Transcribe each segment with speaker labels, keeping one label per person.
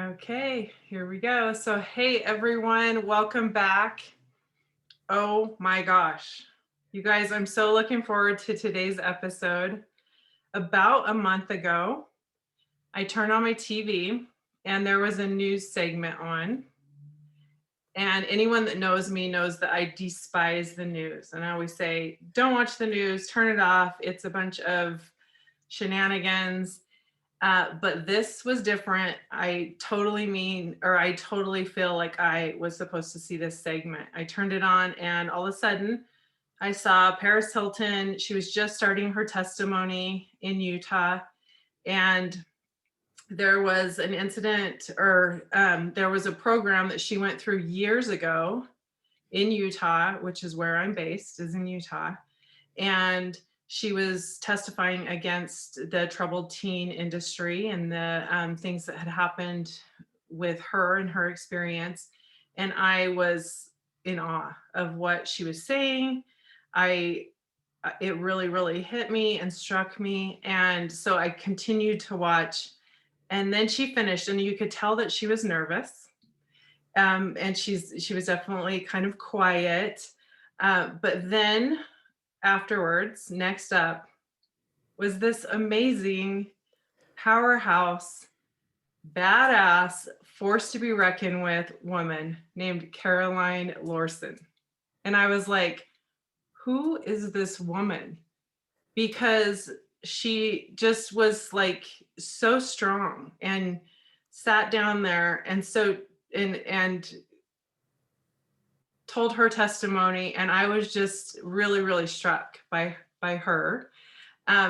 Speaker 1: Okay, here we go. So, hey everyone, welcome back. Oh my gosh. You guys, I'm so looking forward to today's episode. About a month ago, I turned on my TV and there was a news segment on. And anyone that knows me knows that I despise the news. And I always say, don't watch the news, turn it off. It's a bunch of shenanigans. But this was different. I totally feel like I was supposed to see this segment. I turned it on, and all of a sudden, I saw Paris Hilton. She was just starting her testimony in Utah, and there was an incident, or there was a program that she went through years ago in Utah, which is where I'm based, is in Utah. And she was testifying against the troubled teen industry and the things that had happened with her and her experience. And I was in awe of what she was saying. It really, really hit me and struck me. And so I continued to watch. And then she finished, and you could tell that she was nervous. And she was definitely kind of quiet. But then afterwards, next up, was this amazing powerhouse, badass, forced to be reckoned with woman named Caroline Lorson. And I was like, who is this woman? Because she just was like so strong and sat down there and told her testimony, and I was just really, really struck by her.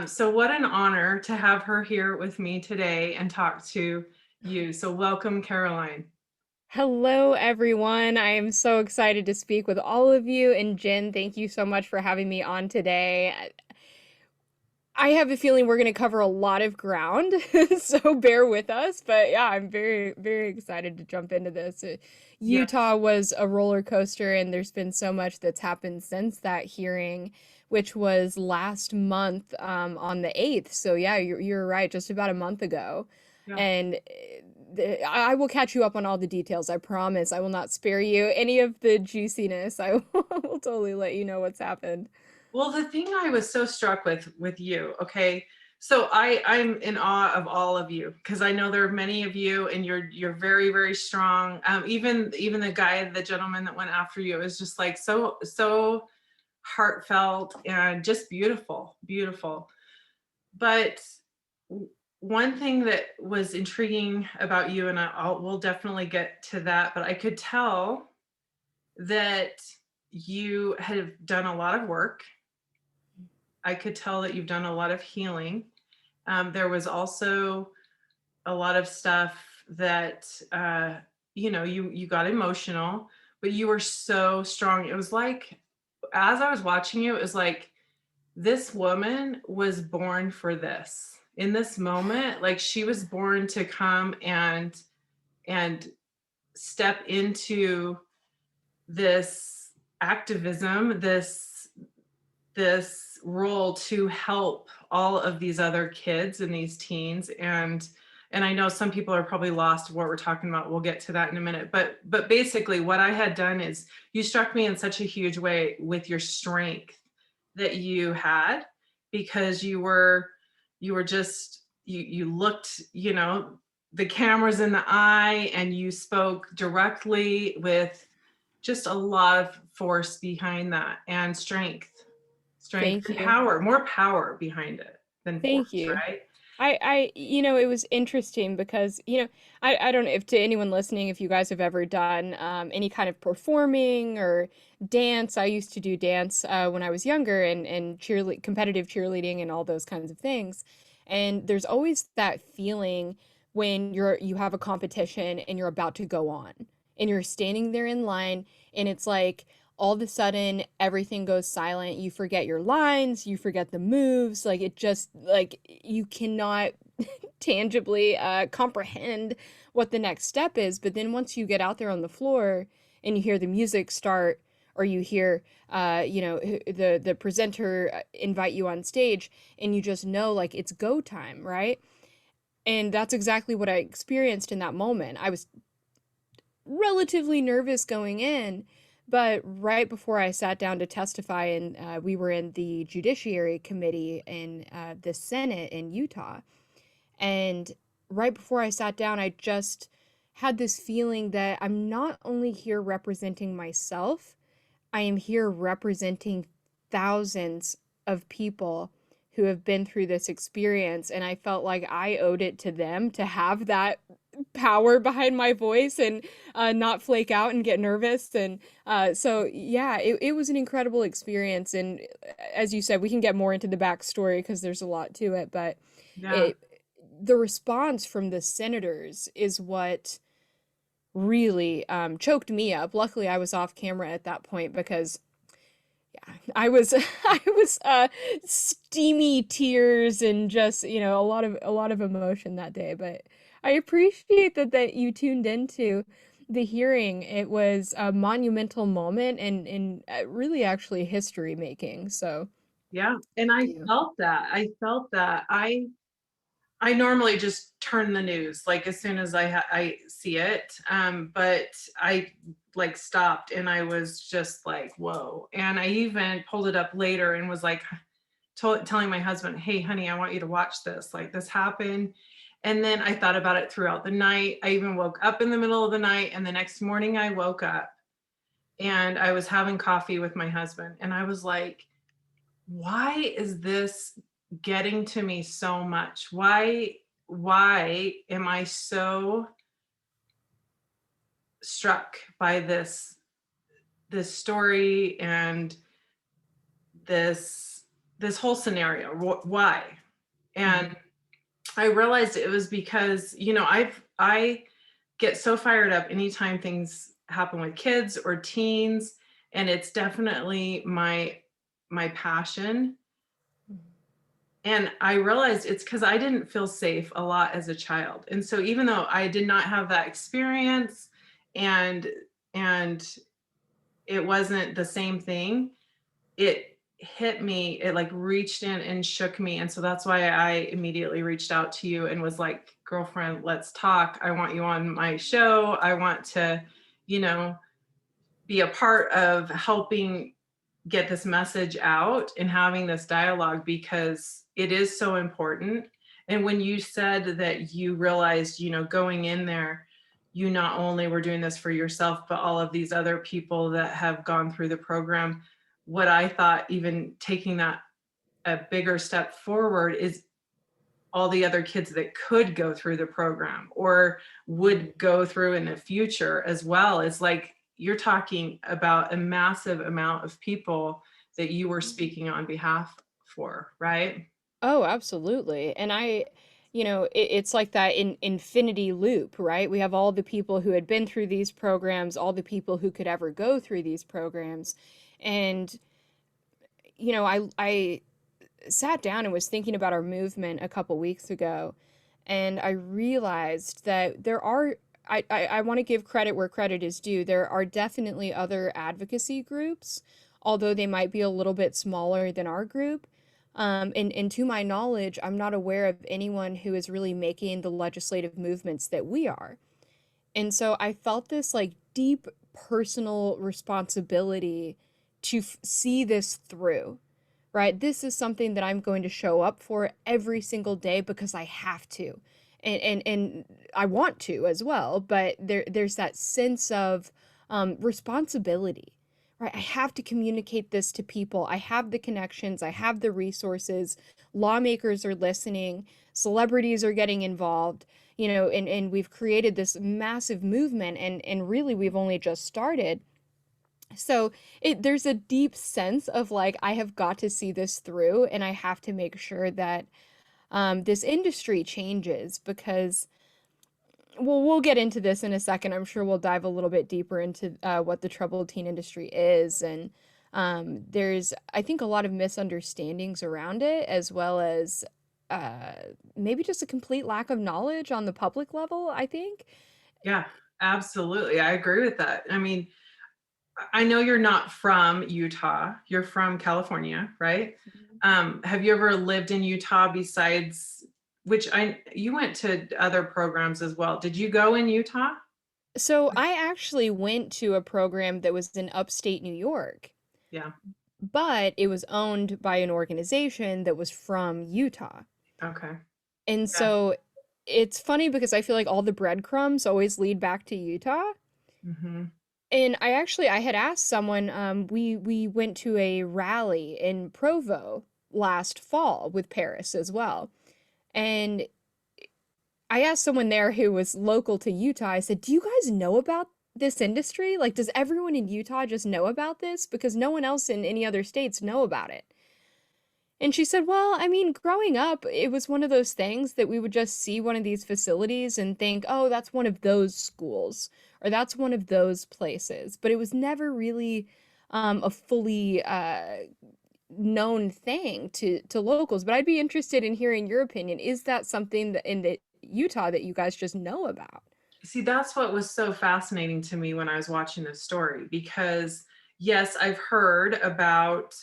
Speaker 1: So what an honor to have her here with me today and talk to you. So welcome, Caroline.
Speaker 2: Hello, everyone. I am so excited to speak with all of you. And Jen, thank you so much for having me on today. I have a feeling we're going to cover a lot of ground, so bear with us. But yeah, I'm very, very excited to jump into this.
Speaker 1: Yes.
Speaker 2: Utah was a roller coaster, and there's been so much that's happened since that hearing, which was last month on the 8th. So yeah, you're right, just about a month ago.
Speaker 1: Yeah.
Speaker 2: And I will catch you up on all the details. I promise. I will not spare you any of the juiciness. I will totally let you know what's happened.
Speaker 1: Well, the thing I was so struck with you, okay. So I'm in awe of all of you because I know there are many of you and you're very, very strong. Even the gentleman that went after you is just like so heartfelt and just beautiful, beautiful. But one thing that was intriguing about you, and we'll definitely get to that, but I could tell that you have done a lot of work. I could tell that you've done a lot of healing. There was also a lot of stuff that you got emotional, but you were so strong. It was like, as I was watching you, it was like this woman was born for this. In this moment, like she was born to come and step into this activism, this role to help all of these other kids and these teens. And I know some people are probably lost what we're talking about. We'll get to that in a minute. But basically what I had done is you struck me in such a huge way with your strength that you had, because you were just you looked, the cameras in the eye, and you spoke directly with just a lot of force behind that, and strength
Speaker 2: Thank
Speaker 1: and
Speaker 2: you.
Speaker 1: power, more power behind it than
Speaker 2: Thank
Speaker 1: force,
Speaker 2: you.
Speaker 1: right?
Speaker 2: It was interesting because, I don't know if to anyone listening, if you guys have ever done any kind of performing or dance. I used to do dance when I was younger and competitive cheerleading and all those kinds of things. And there's always that feeling when you have a competition and you're about to go on and you're standing there in line and it's like, all of a sudden everything goes silent. You forget your lines, you forget the moves, like it just like you cannot tangibly comprehend what the next step is. But then once you get out there on the floor and you hear the music start, or you hear the presenter invite you on stage, and you just know like it's go time, right? And that's exactly what I experienced in that moment. I was relatively nervous going in, but right before I sat down to testify, and we were in the Judiciary Committee in the Senate in Utah, and right before I sat down, I just had this feeling that I'm not only here representing myself, I am here representing thousands of people who have been through this experience. And I felt like I owed it to them to have that power behind my voice and not flake out and get nervous. And so, yeah, it was an incredible experience. And as you said, we can get more into the backstory because there's a lot to it. But
Speaker 1: Yeah.
Speaker 2: it, the response from the senators is what really choked me up. Luckily, I was off camera at that point because yeah, I was I was steamy tears and just, a lot of emotion that day, but I appreciate that you tuned into the hearing. It was a monumental moment and really actually history making. So,
Speaker 1: Yeah. And
Speaker 2: thank
Speaker 1: I
Speaker 2: you.
Speaker 1: felt that. I felt that. I normally just turn the news like as soon as I see it, but I like stopped and I was just like, whoa. And I even pulled it up later and was like telling my husband, hey, honey, I want you to watch this. Like this happened. And then I thought about it throughout the night. I even woke up in the middle of the night. And the next morning I woke up and I was having coffee with my husband. And I was like, why is this getting to me so much? Why am I so struck by this story and this whole scenario? Why?
Speaker 2: Mhm.
Speaker 1: And I realized it was because, I get so fired up anytime things happen with kids or teens, and it's definitely my passion. And I realized it's because I didn't feel safe a lot as a child. And so even though I did not have that experience and and it wasn't the same thing, it hit me, it like reached in and shook me. And so that's why I immediately reached out to you and was like, girlfriend, let's talk. I want you on my show. I want to, you know, be a part of helping get this message out and having this dialogue because it is so important. And when you said that you realized, going in there, you not only were doing this for yourself, but all of these other people that have gone through the program, what I thought, even taking that a bigger step forward, is all the other kids that could go through the program or would go through in the future as well. It's like you're talking about a massive amount of people that you were speaking on behalf for, right?
Speaker 2: Oh, absolutely. And it's like that infinity loop, right? We have all the people who had been through these programs, all the people who could ever go through these programs. And, I sat down and was thinking about our movement a couple weeks ago, and I realized that I want to give credit where credit is due. There are definitely other advocacy groups, although they might be a little bit smaller than our group. And to my knowledge, I'm not aware of anyone who is really making the legislative movements that we are. And so I felt this like deep personal responsibility to see this through, right? This is something that I'm going to show up for every single day because I have to. And I want to as well, but there's that sense of responsibility, right? I have to communicate this to people. I have the connections, I have the resources. Lawmakers are listening, celebrities are getting involved, and we've created this massive movement, and really we've only just started. So there's a deep sense of like, I have got to see this through, and I have to make sure that this industry changes because, well, we'll get into this in a second. I'm sure we'll dive a little bit deeper into what the troubled teen industry is. And there's, I think, a lot of misunderstandings around it, as well as uh, maybe just a complete lack of knowledge on the public level, I think.
Speaker 1: Yeah, absolutely. I agree with that. I mean, I know you're not from Utah, you're from California, right? Have you ever lived in Utah besides which you went to other programs as well. Did you go in Utah?
Speaker 2: So I actually went to a program that was in upstate New York,
Speaker 1: Yeah.
Speaker 2: but it was owned by an organization that was from Utah.
Speaker 1: Okay.
Speaker 2: And
Speaker 1: Yeah.
Speaker 2: so it's funny because I feel like all the breadcrumbs always lead back to Utah.
Speaker 1: Hmm.
Speaker 2: And I had asked someone, we went to a rally in Provo last fall with Paris as well. And I asked someone there who was local to Utah, I said, "Do you guys know about this industry? Like, does everyone in Utah just know about this? Because no one else in any other states know about it." And she said, "Well, I mean, growing up, it was one of those things that we would just see one of these facilities and think, oh, that's one of those schools or that's one of those places. But it was never really a fully known thing to locals. But I'd be interested in hearing your opinion. Is that something that in Utah that you guys just know about?"
Speaker 1: See, that's what was so fascinating to me when I was watching this story, because yes, I've heard about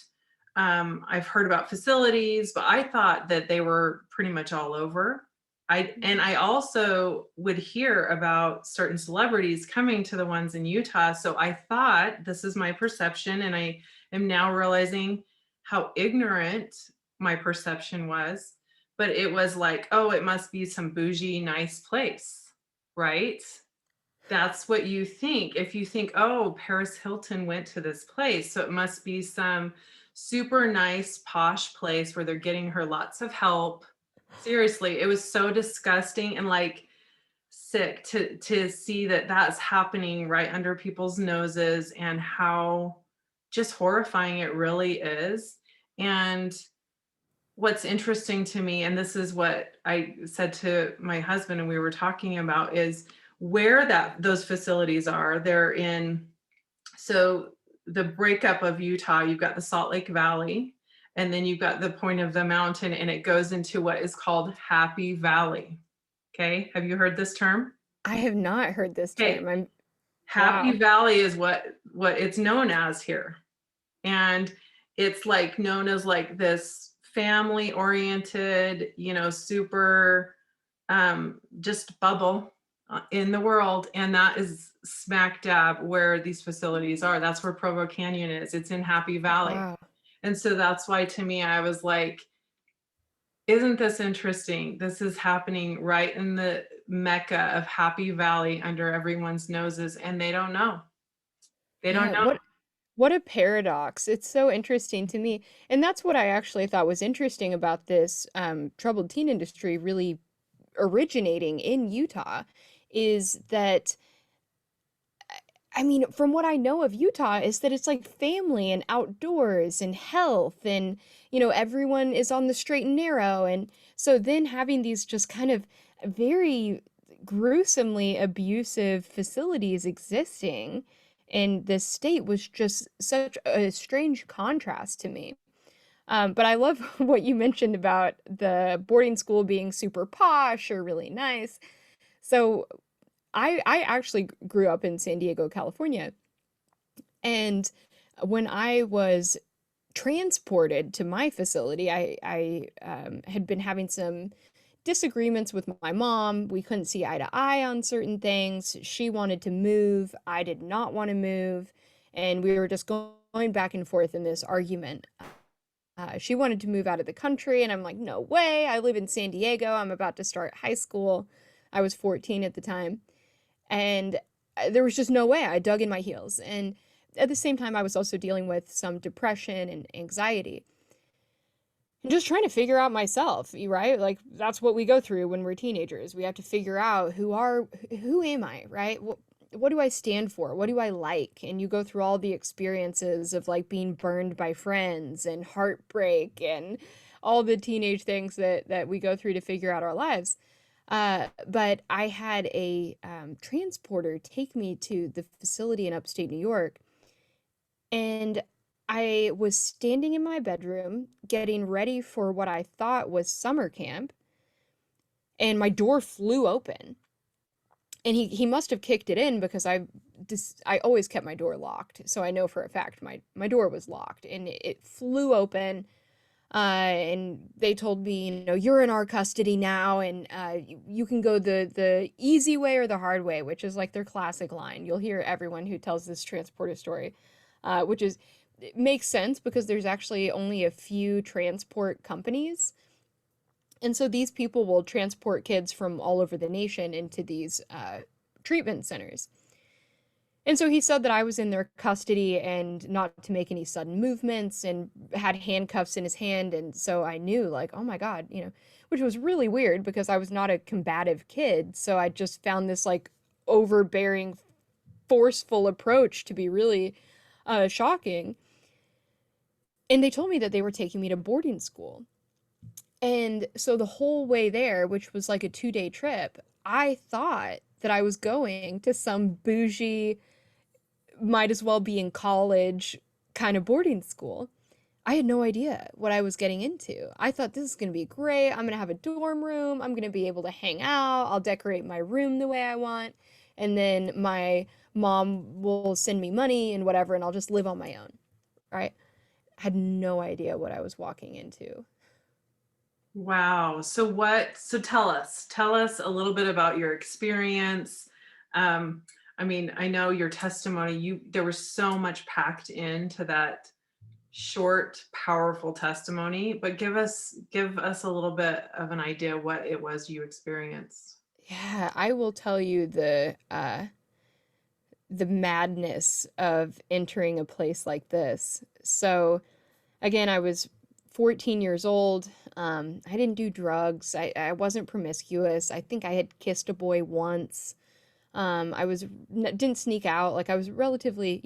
Speaker 1: facilities, but I thought that they were pretty much all over. I also would hear about certain celebrities coming to the ones in Utah. So I thought, this is my perception, and I am now realizing how ignorant my perception was. But it was like, oh, it must be some bougie, nice place, right? That's what you think. If you think, oh, Paris Hilton went to this place, so it must be some super nice, posh place where they're getting her lots of help. Seriously, it was so disgusting and like sick to see that that's happening right under people's noses, and how just horrifying it really is. And what's interesting to me, and this is what I said to my husband and we were talking about, is where that those facilities are. They're in, so the breakup of Utah, you've got the Salt Lake Valley, and then you've got the point of the mountain, and it goes into what is called Happy Valley. Okay, have you heard this term?
Speaker 2: I have not heard this
Speaker 1: Okay,
Speaker 2: term. I'm
Speaker 1: Happy
Speaker 2: wow.
Speaker 1: Valley is what it's known as here. And it's like known as like this family oriented, super just bubble in the world. And that is smack dab where these facilities are. That's where Provo Canyon is. It's in Happy Valley.
Speaker 2: Wow.
Speaker 1: And so that's why, to me, I was like, isn't this interesting? This is happening right in the mecca of Happy Valley under everyone's noses, and they don't know. They don't
Speaker 2: Yeah,
Speaker 1: know.
Speaker 2: what a paradox. It's so interesting to me. And that's what I actually thought was interesting about this troubled teen industry really originating in Utah is that I mean, from what I know of Utah is that it's like family and outdoors and health and, everyone is on the straight and narrow. And so then having these just kind of very gruesomely abusive facilities existing in this state was just such a strange contrast to me. But I love what you mentioned about the boarding school being super posh or really nice. So I actually grew up in San Diego, California, and when I was transported to my facility, I had been having some disagreements with my mom. We couldn't see eye to eye on certain things. She wanted to move. I did not want to move. And we were just going back and forth in this argument. She wanted to move out of the country, and I'm like, no way. I live in San Diego. I'm about to start high school. I was 14 at the time. And there was just no way. I dug in my heels. And at the same time, I was also dealing with some depression and anxiety. And just trying to figure out myself, right? Like that's what we go through when we're teenagers. We have to figure out who am I, right? What do I stand for? What do I like? And you go through all the experiences of like being burned by friends and heartbreak and all the teenage things that we go through to figure out our lives. But I had a transporter take me to the facility in upstate New York, and I was standing in my bedroom getting ready for what I thought was summer camp, and my door flew open. And he must have kicked it in because I always kept my door locked, so I know for a fact my door was locked, and it flew open. And they told me, you're in our custody now, and you can go the easy way or the hard way, which is like their classic line. You'll hear everyone who tells this transporter story, which is it makes sense because there's actually only a few transport companies. And so these people will transport kids from all over the nation into these treatment centers. And so he said that I was in their custody and not to make any sudden movements and had handcuffs in his hand. And so I knew, like, oh my God, which was really weird because I was not a combative kid. So I just found this like overbearing, forceful approach to be really shocking. And they told me that they were taking me to boarding school. And so the whole way there, which was like a 2-day trip, I thought that I was going to some bougie, might as well be in college kind of boarding school. I had no idea what I was getting into. I thought this is going to be great. I'm going to have a dorm room. I'm going to be able to hang out. I'll decorate my room the way I want. And then my mom will send me money and whatever, and I'll just live on my own. Right? I had no idea what I was walking into.
Speaker 1: Wow. So tell us a little bit about your experience. Um, I mean, I know your testimony, there was so much packed into that short, powerful testimony, but give us a little bit of an idea what it was you experienced.
Speaker 2: Yeah, I will tell you the madness of entering a place like this. So, again, I was 14 years old. I didn't do drugs. I wasn't promiscuous. I think I had kissed a boy once. Didn't sneak out. Like I was relatively,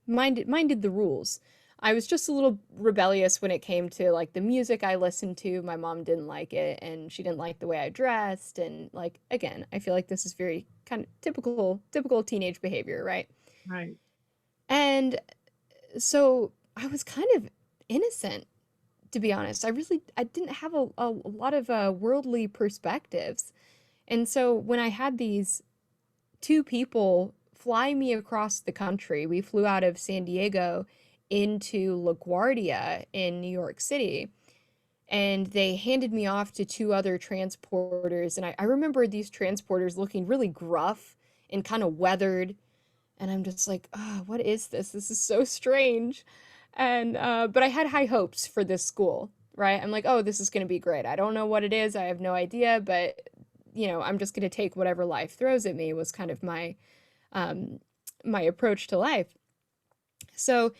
Speaker 2: minded the rules. I was just a little rebellious when it came to like the music I listened to. My mom didn't like it, and she didn't like the way I dressed. And like again, I feel like this is very kind of typical teenage behavior, right?
Speaker 1: Right.
Speaker 2: And so I was kind of innocent, to be honest. I didn't have a lot of worldly perspectives. And so when I had these two people fly me across the country, we flew out of San Diego into LaGuardia in New York City, and they handed me off to two other transporters. And I remember these transporters looking really gruff and kind of weathered. And I'm just like, oh, what is this? This is so strange. And but I had high hopes for this school, right? I'm like, oh, this is going to be great. I don't know what it is. I have no idea, but I'm just going to take whatever life throws at me was kind of um my approach to life. So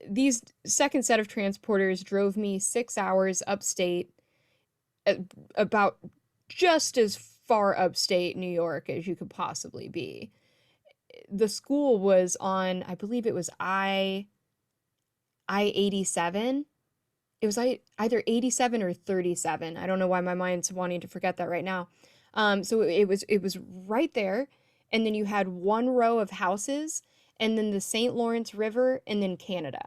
Speaker 2: these second set of transporters drove me 6 hours upstate, about just as far upstate New York as you could possibly be. The school was on, I believe it was I-87. It was either 87 or 37. I don't know why my mind's wanting to forget that right now. So it was right there, and then you had one row of houses, and then the St. Lawrence River, and then Canada.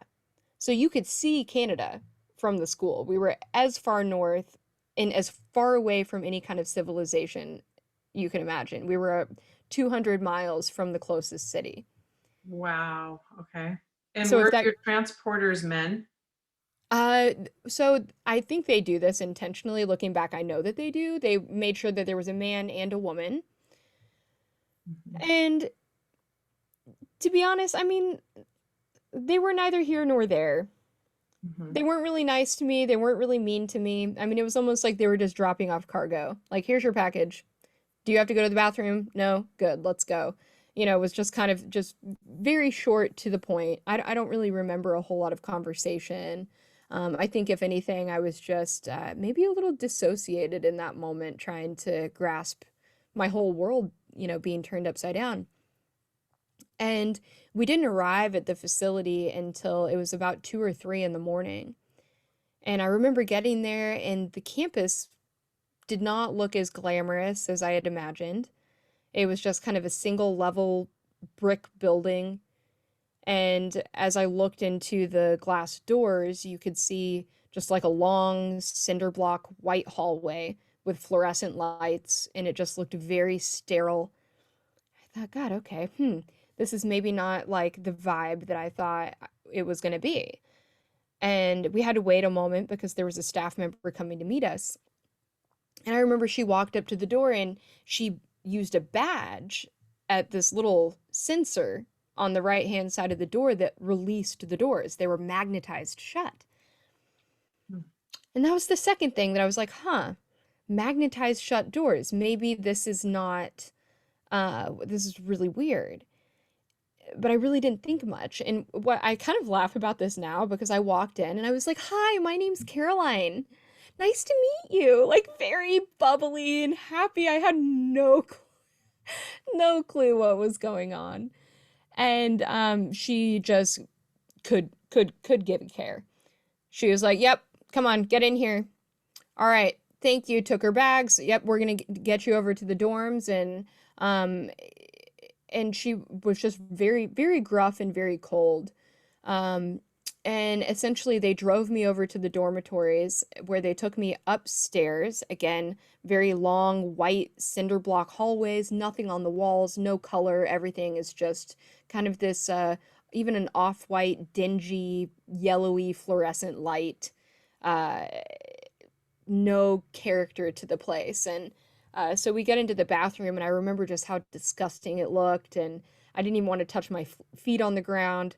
Speaker 2: So you could see Canada from the school. We were as far north and as far away from any kind of civilization you can imagine. We were 200 miles from the closest city.
Speaker 1: Wow. Okay. And
Speaker 2: So if
Speaker 1: were
Speaker 2: that
Speaker 1: your transporters men?
Speaker 2: Uh, so I think they do this intentionally. Looking back, I know that they do. They made sure that there was a man and a woman.
Speaker 1: Mhm.
Speaker 2: And to be honest, I mean, they were neither here nor there.
Speaker 1: Mhm.
Speaker 2: They weren't really nice to me. They weren't really mean to me. I mean, it was almost like they were just dropping off cargo. Like, here's your package. Do you have to go to the bathroom? No? Good, let's go. It was just kind of just very short to the point. I don't really remember a whole lot of conversation. I think if anything, I was just maybe a little dissociated in that moment, trying to grasp my whole world, being turned upside down. And we didn't arrive at the facility until it was about 2 or 3 in the morning. And I remember getting there, and the campus did not look as glamorous as I had imagined. It was just kind of a single level brick building. And as I looked into the glass doors, you could see just like a long cinder block white hallway with fluorescent lights, and it just looked very sterile. I thought, God, okay, this is maybe not like the vibe that I thought it was going to be. And we had to wait a moment because there was a staff member coming to meet us. And I remember she walked up to the door and she used a badge at this little sensor on the right hand side of the door that released the doors. They were magnetized shut.
Speaker 1: Mm.
Speaker 2: And that was the second thing that I was like, huh, magnetized shut doors. Maybe this is not, this is really weird. But I really didn't think much. And what I kind of laugh about this now because I walked in and I was like, "Hi, my name's Caroline. Nice to meet you." Like very bubbly and happy. I had no clue what was going on. And she just could give a care. She was like, "Yep, come on, get in here. All right, thank you." Took her bags. "Yep, we're gonna get you over to the dorms." Um and she was just very gruff and very cold. Um, and essentially, they drove me over to the dormitories where they took me upstairs. Again, very long, white cinder block hallways, nothing on the walls, no color. Everything is just kind of this, even an off-white, dingy, yellowy, fluorescent light. Uh, no character to the place. And so we get into the bathroom, and I remember just how disgusting it looked, and I didn't even want to touch my feet on the ground.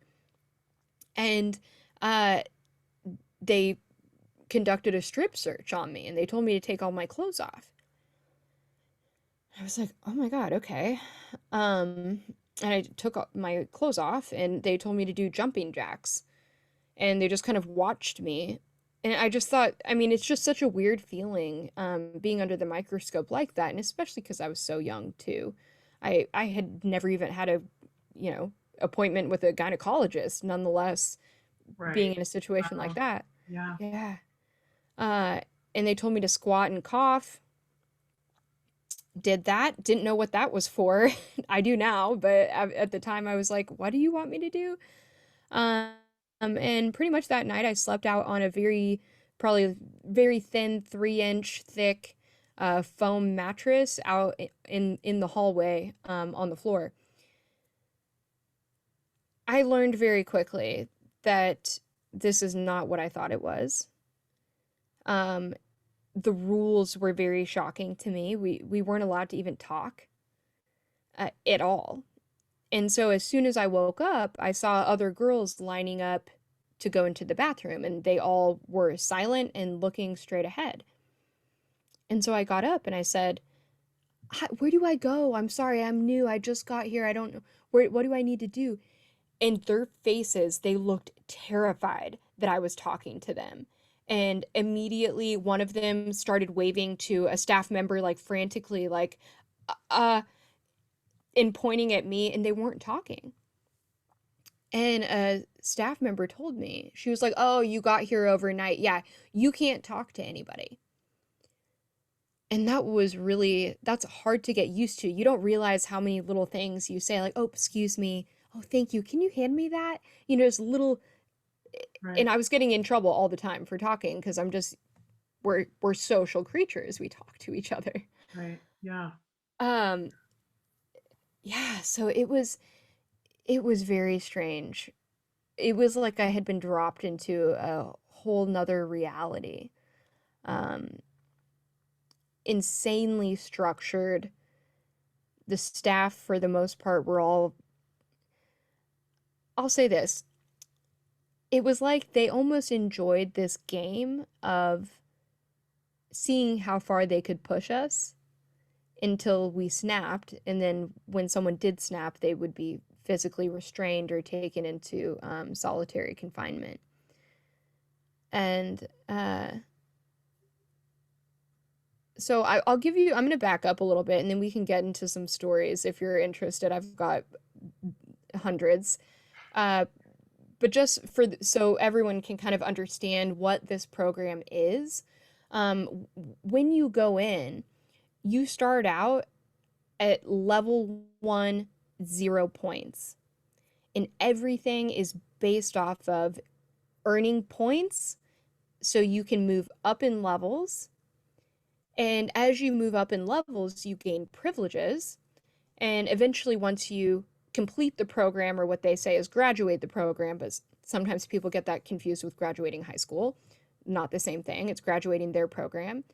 Speaker 2: And uh, they conducted a strip search on me, and they told me to take all my clothes off. I was like, oh my God, okay. And I took my clothes off, and they told me to do jumping jacks. And they just kind of watched me. And I just thought, I mean, it's just such a weird feeling, being under the microscope like that, and especially because I was so young too. I had never even had a, appointment with a gynecologist, nonetheless, being
Speaker 1: Right.
Speaker 2: in a situation like
Speaker 1: Wow.
Speaker 2: that.
Speaker 1: Yeah.
Speaker 2: Yeah. Uh, and they told me to squat and cough. Did that. Didn't know what that was for. I do now, but at the time I was like, what do you want me to do? Um, and pretty much that night I slept out on a probably very thin, 3-inch thick, foam mattress out in the hallway, on the floor. I learned very quickly that this is not what I thought it was. Um, the rules were very shocking to me. We weren't allowed to even talk, at all. And so as soon as I woke up, I saw other girls lining up to go into the bathroom, and they all were silent and looking straight ahead. And so I got up and I said, Where do I go? I'm sorry, I'm new. I just got here. I don't know. What do I need to do?" And their faces, they looked terrified that I was talking to them. And immediately one of them started waving to a staff member, like frantically, like, uh, uh, and pointing at me, and they weren't talking. And a staff member told me, she was like, "Oh, you got here overnight. Yeah, you can't talk to anybody." And that's hard to get used to. You don't realize how many little things you say, like, "Oh, excuse me. Oh, thank you. Can you hand me that?" Just little, and
Speaker 1: Right.
Speaker 2: I was getting in trouble all the time for talking because we're social creatures. We talk to each other.
Speaker 1: Right. Yeah.
Speaker 2: Um, yeah, so it was very strange. It was like I had been dropped into a whole nother reality. Um, Insanely structured. The staff, for the most part, were all, I'll say this, it was like they almost enjoyed this game of seeing how far they could push us until we snapped. And then when someone did snap, they would be physically restrained or taken into, solitary confinement. And so I'll give you, I'm going to back up a little bit and then we can get into some stories if you're interested. I've got hundreds. Uh, but just so everyone can kind of understand what this program is, when you go in, you start out at level 1, 0 points. And everything is based off of earning points so you can move up in levels. And as you move up in levels, you gain privileges. And eventually, once you complete the program, or what they say is graduate the program, but Sometimes people get that confused with graduating high school. Not the same thing. It's graduating their program.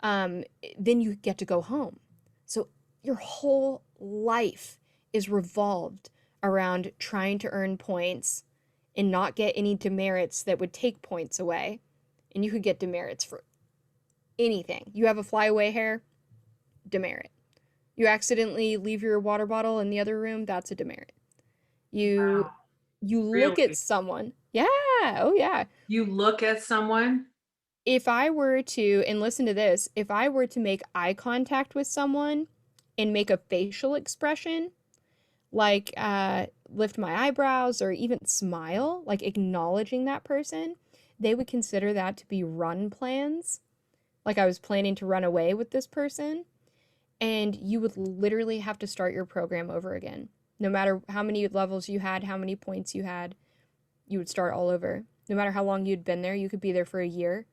Speaker 2: Then you get to go home. So your whole life is revolved around trying to earn points and not get any demerits that would take points away. And you could get demerits for anything. You have a flyaway hair, demerit. You accidentally leave your water bottle in the other room, that's a demerit. You
Speaker 1: Wow.
Speaker 2: you look at
Speaker 1: Really?
Speaker 2: someone. Yeah, oh yeah.
Speaker 1: You look at someone?
Speaker 2: If I were to, and listen to this, if I were to make eye contact with someone and make a facial expression, like lift my eyebrows or even smile, like acknowledging that person, they would consider that to be run plans. Like I was planning to run away with this person, and you would literally have to start your program over again. No matter how many levels you had, how many points you had, you would start all over. No matter how long you'd been there, you could be there for a year,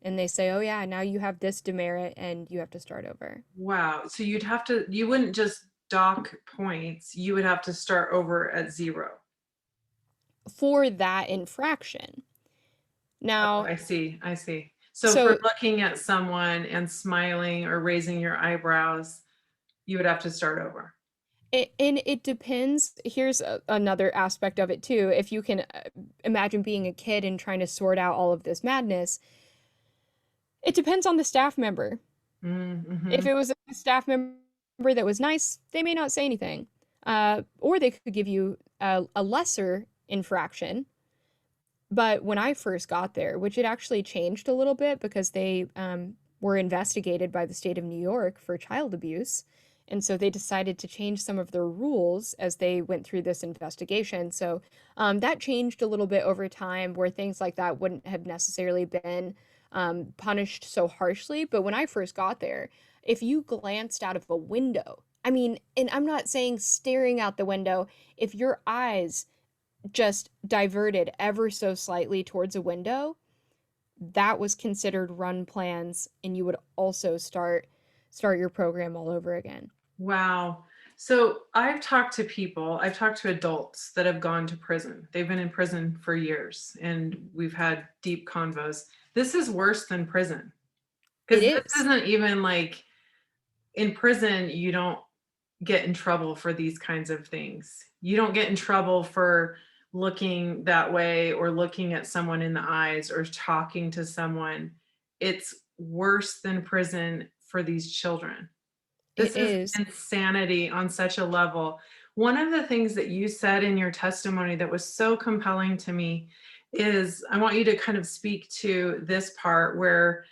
Speaker 2: and they say, oh yeah, now you have this demerit and you have to start over.
Speaker 1: Wow. So you wouldn't just dock points, you would have to start over at 0.
Speaker 2: For that infraction.
Speaker 1: Oh,
Speaker 2: Now,
Speaker 1: I see. I see. So for
Speaker 2: so
Speaker 1: looking at someone and smiling or raising your eyebrows, you would have to start over.
Speaker 2: and it depends. Here's another aspect of it too. If you can imagine being a kid and trying to sort out all of this madness, it depends on the staff member.
Speaker 1: Mm-hmm.
Speaker 2: If it was a staff member that was nice, they may not say anything. Or they could give you a lesser infraction. But when I first got there, which it actually changed a little bit because they were investigated by the state of New York for child abuse. And so they decided to change some of their rules as they went through this investigation. So that changed a little bit over time where things like that wouldn't have necessarily been punished so harshly. But when I first got there, if you glanced out of a window, I mean, and I'm not saying staring out the window, if your eyes just diverted ever so slightly towards a window, that was considered run plans, and you would also start your program all over again.
Speaker 1: Wow. So I've talked to adults that have gone to prison. They've been in prison for years and we've had deep convos. This is worse than prison
Speaker 2: It
Speaker 1: because this
Speaker 2: is.
Speaker 1: isn't even like in prison, you don't get in trouble for these kinds of things. You don't get in trouble for looking that way or looking at someone in the eyes or talking to someone. It's worse than prison for these children.
Speaker 2: It
Speaker 1: This is
Speaker 2: is.
Speaker 1: insanity on such a level. One of the things that you said in your testimony that was so compelling to me is I want you to kind of speak to this part where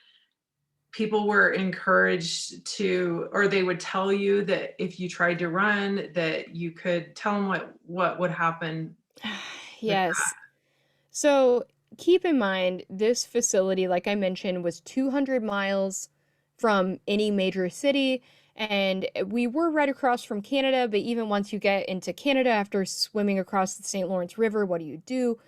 Speaker 1: people were encouraged to, or they would tell you that if you tried to run, that you could tell them what would happen with
Speaker 2: Yes. So keep in mind, this facility, like I mentioned, was 200 miles from any major city. And we were right across from Canada, but even once you get into Canada after swimming across the St. Lawrence River, what do you do?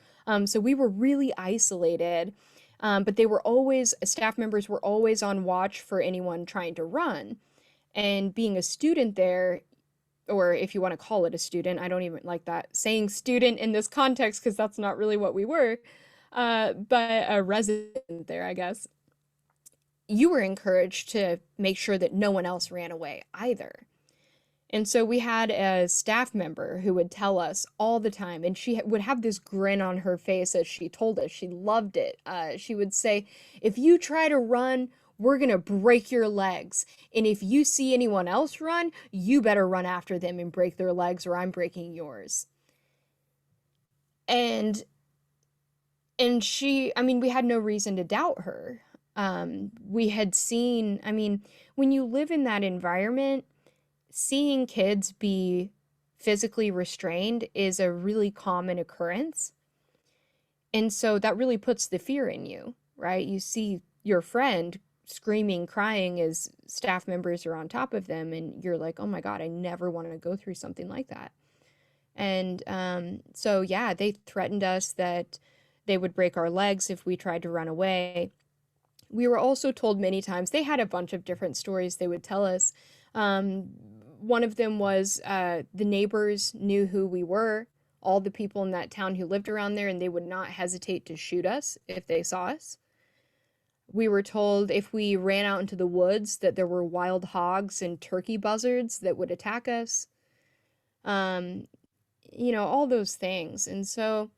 Speaker 2: So we were really isolated. But they were always, staff members were always on watch for anyone trying to run. And being a student there, or if you want to call it a student, I don't even like that saying student in this context because that's not really what we were, but a resident there, I guess. You were encouraged to make sure that no one else ran away either. And so we had a staff member who would tell us all the time, and she would have this grin on her face as she told us. She loved it. She would say, if you try to run, we're going to break your legs. And if you see anyone else run, you better run after them and break their legs, or I'm breaking yours. And I mean, we had no reason to doubt her. We had seen, I mean, when you live in that environment, seeing kids be physically restrained is a really common occurrence. And so that really puts the fear in you, right? You see your friend screaming, crying as staff members are on top of them, and you're like, oh my God, I never want to go through something like that. And so, yeah, they threatened us that they would break our legs if we tried to run away. We were also told many times, they had a bunch of different stories they would tell us. Um, One of them was the neighbors knew who we were all the people in that town who lived around there, and they would not hesitate to shoot us if they saw us. We were told if we ran out into the woods that there were wild hogs and turkey buzzards that would attack us. Um, all those things. And so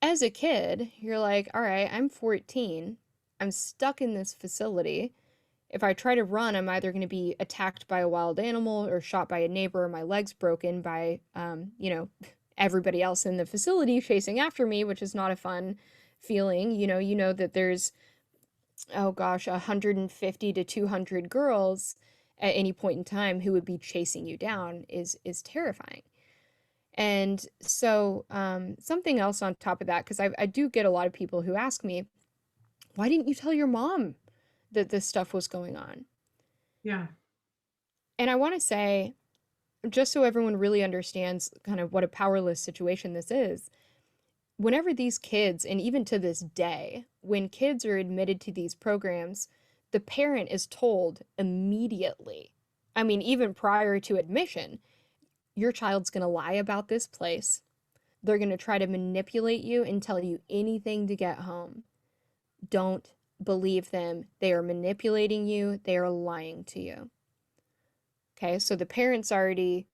Speaker 2: as a kid, you're like, all right, I'm 14. I'm stuck in this facility. If I try to run, I'm either going to be attacked by a wild animal or shot by a neighbor, or my legs broken by, everybody else in the facility chasing after me, which is not a fun feeling. You know that there's, oh gosh, 150 to 200 girls at any point in time who would be chasing you down is terrifying. And so, something else on top of that, because I do get a lot of people who ask me, why didn't you tell your mom that this stuff was going on?
Speaker 1: Yeah.
Speaker 2: And I want to say, just so everyone really understands kind of what a powerless situation this is, whenever these kids, and even to this day, when kids are admitted to these programs, the parent is told immediately, I mean, even prior to admission, your child's going to lie about this place. They're going to try to manipulate you and tell you anything to get home. Don't believe them. They are manipulating you. They are lying to you. Okay, so the parent's already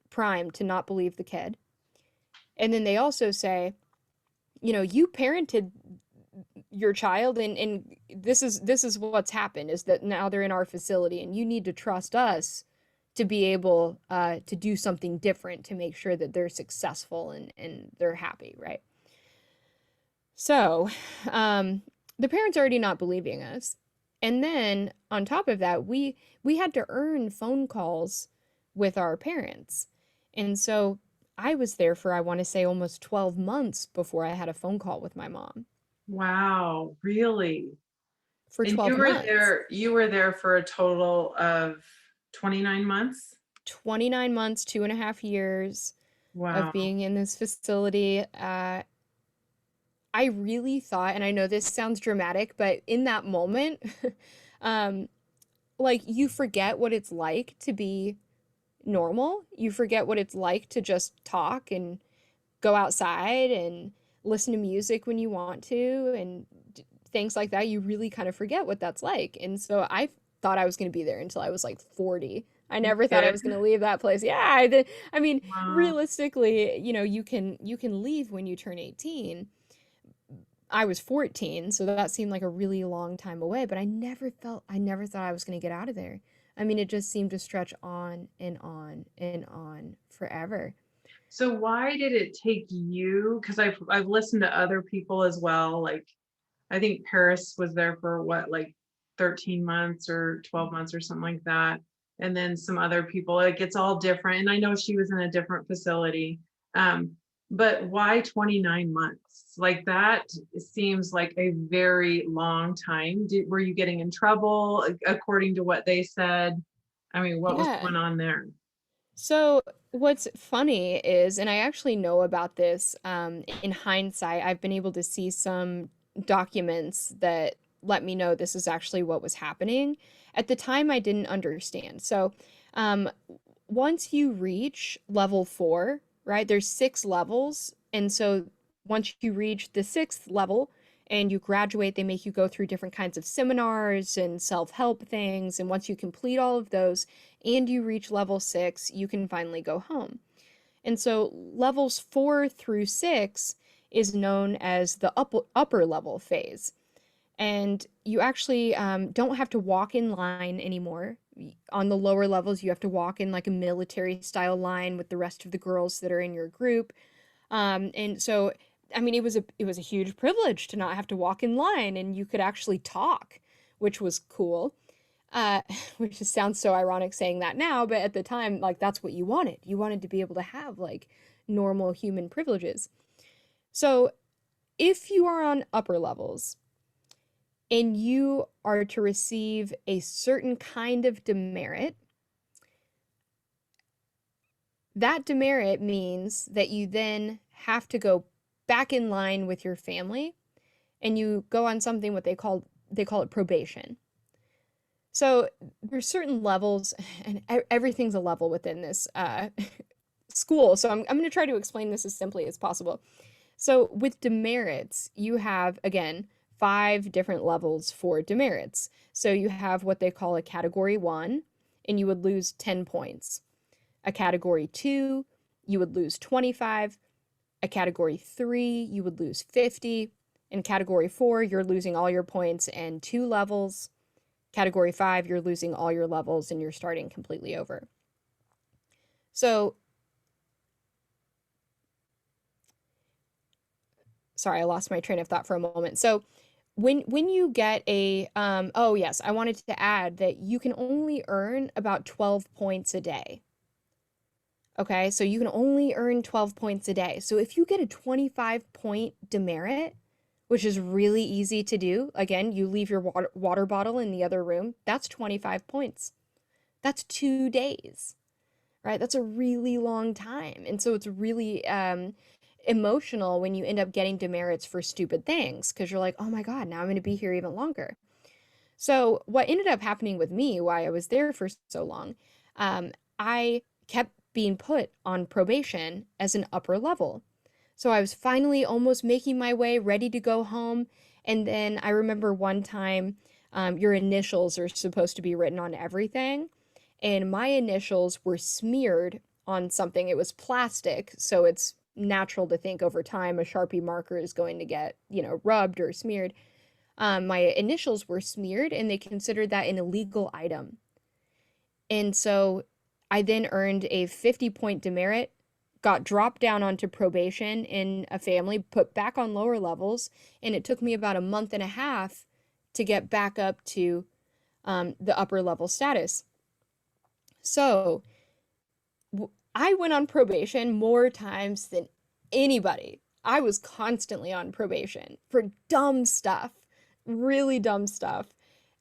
Speaker 2: primed to not believe the kid. And then they also say, you parented your child, and this is what's happened, is that now they're in our facility and you need to trust us to be able to do something different to make sure that they're successful and they're happy, right? So the parents already not believing us. And then on top of that, we had to earn phone calls with our parents. And so I was there for, I want to say, almost 12 months before I had a phone call with my mom.
Speaker 1: Wow, really?
Speaker 2: For
Speaker 1: And
Speaker 2: 12 months.
Speaker 1: you were there for a total of 29 months?
Speaker 2: 29 months, 2.5 years of
Speaker 1: Wow.
Speaker 2: being in this facility. I really thought, and I know this sounds dramatic, but in that moment, um, like you forget what it's like to be normal. You forget what it's like to just talk and go outside and listen to music when you want to and things like that. You really kind of forget what that's like. And so I thought I was going to be there until I was like 40. I
Speaker 1: You
Speaker 2: never thought I
Speaker 1: did?
Speaker 2: was going to leave that place. Yeah, I mean,
Speaker 1: Wow.
Speaker 2: realistically, you can leave when you turn 18. I was 14, so that seemed like a really long time away, but I never thought I was going to get out of there. I mean, it just seemed to stretch on and on and on forever.
Speaker 1: So why did it take you? Because I've listened to other people as well. Like I think Paris was there for what, like 13 months or 12 months or something like that. And then some other people, like it's all different. And I know she was in a different facility. Um, but why 29 months? Like that seems like a very long time. Were you getting in trouble according to what they said? I mean, what was
Speaker 2: Yeah.
Speaker 1: going on there?
Speaker 2: So what's funny is, and I actually know about this in hindsight, I've been able to see some documents that let me know this is actually what was happening. At the time, I didn't understand. So um, once you reach level 4, right, there's 6 levels. And so once you reach the 6th level and you graduate, they make you go through different kinds of seminars and self-help things. And once you complete all of those and you reach level 6, you can finally go home. And so levels 4 through 6 is known as the upper level phase. And you actually don't have to walk in line anymore. On the lower levels, you have to walk in like a military style line with the rest of the girls that are in your group. And so, I mean, it was a huge privilege to not have to walk in line, and you could actually talk, which was cool. Uh, which just sounds so ironic saying that now, but at the time, like that's what you wanted. You wanted to be able to have like normal human privileges. So if you are on upper levels and you are to receive a certain kind of demerit, that demerit means that you then have to go back in line with your family and you go on something what they call it probation. So there's certain levels, and everything's a level within this school, so I'm going to try to explain this as simply as possible. So with demerits, you have, again, 5 different levels for demerits. So you have what they call a category 1, and you would lose 10 points. A category 2, you would lose 25. A category 3, you would lose 50. In category 4, you're losing all your points and 2 levels. Category 5, you're losing all your levels and you're starting completely over. So, sorry, I lost my train of thought for a moment. So, when you get a, oh yes, I wanted to add that you can only earn about 12 points a day. Okay, so you can only earn 12 points a day. So if you get a 25-point demerit, which is really easy to do, again, you leave your water bottle in the other room, that's 25 points. That's 2 days, right? That's a really long time. And so it's really emotional when you end up getting demerits for stupid things because you're like, oh my God, now I'm going to be here even longer. So what ended up happening with me, why I was there for so long, I kept being put on probation as an upper level. So I was finally almost making my way, ready to go home. And then I remember one time, your initials are supposed to be written on everything. And my initials were smeared on something. It was plastic, so it's natural to think over time a Sharpie marker is going to get, rubbed or smeared. My initials were smeared, and they considered that an illegal item. And so I then earned a 50-point demerit, got dropped down onto probation in a family, put back on lower levels, and it took me about a month and a half to get back up to the upper level status. So I went on probation more times than anybody. I was constantly on probation for dumb stuff, really dumb stuff.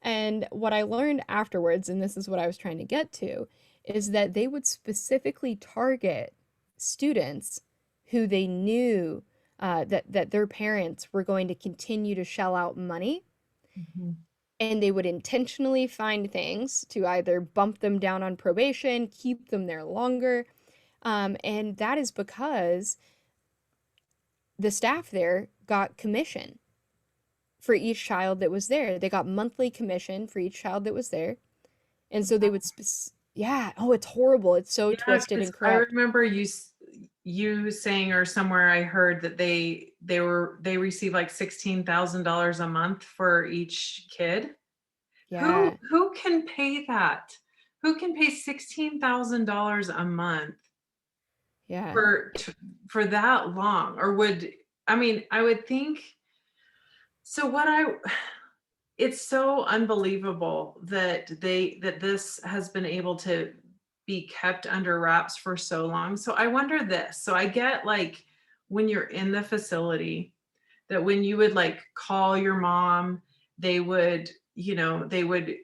Speaker 2: And what I learned afterwards, and this is what I was trying to get to, is that they would specifically target students who they knew that their parents were going to continue to shell out money.
Speaker 1: Mm-hmm.
Speaker 2: And they would intentionally find things to either bump them down on probation, keep them there longer. And that is because the staff there got commission for each child that was there. They got monthly commission for each child that was there. And so they would, yeah, oh, it's horrible. It's so twisted and
Speaker 1: I
Speaker 2: corrupt.
Speaker 1: remember you saying, or somewhere I heard that they receive like $16,000 a month for each kid.
Speaker 2: Yeah,
Speaker 1: Who can pay that? Who can pay $16,000 a month
Speaker 2: yeah.
Speaker 1: for that long? Or I would think so. It's so unbelievable that this has been able to be kept under wraps for so long. So I wonder this. So I get, like, when you're in the facility, that when you would like call your mom, they would, they would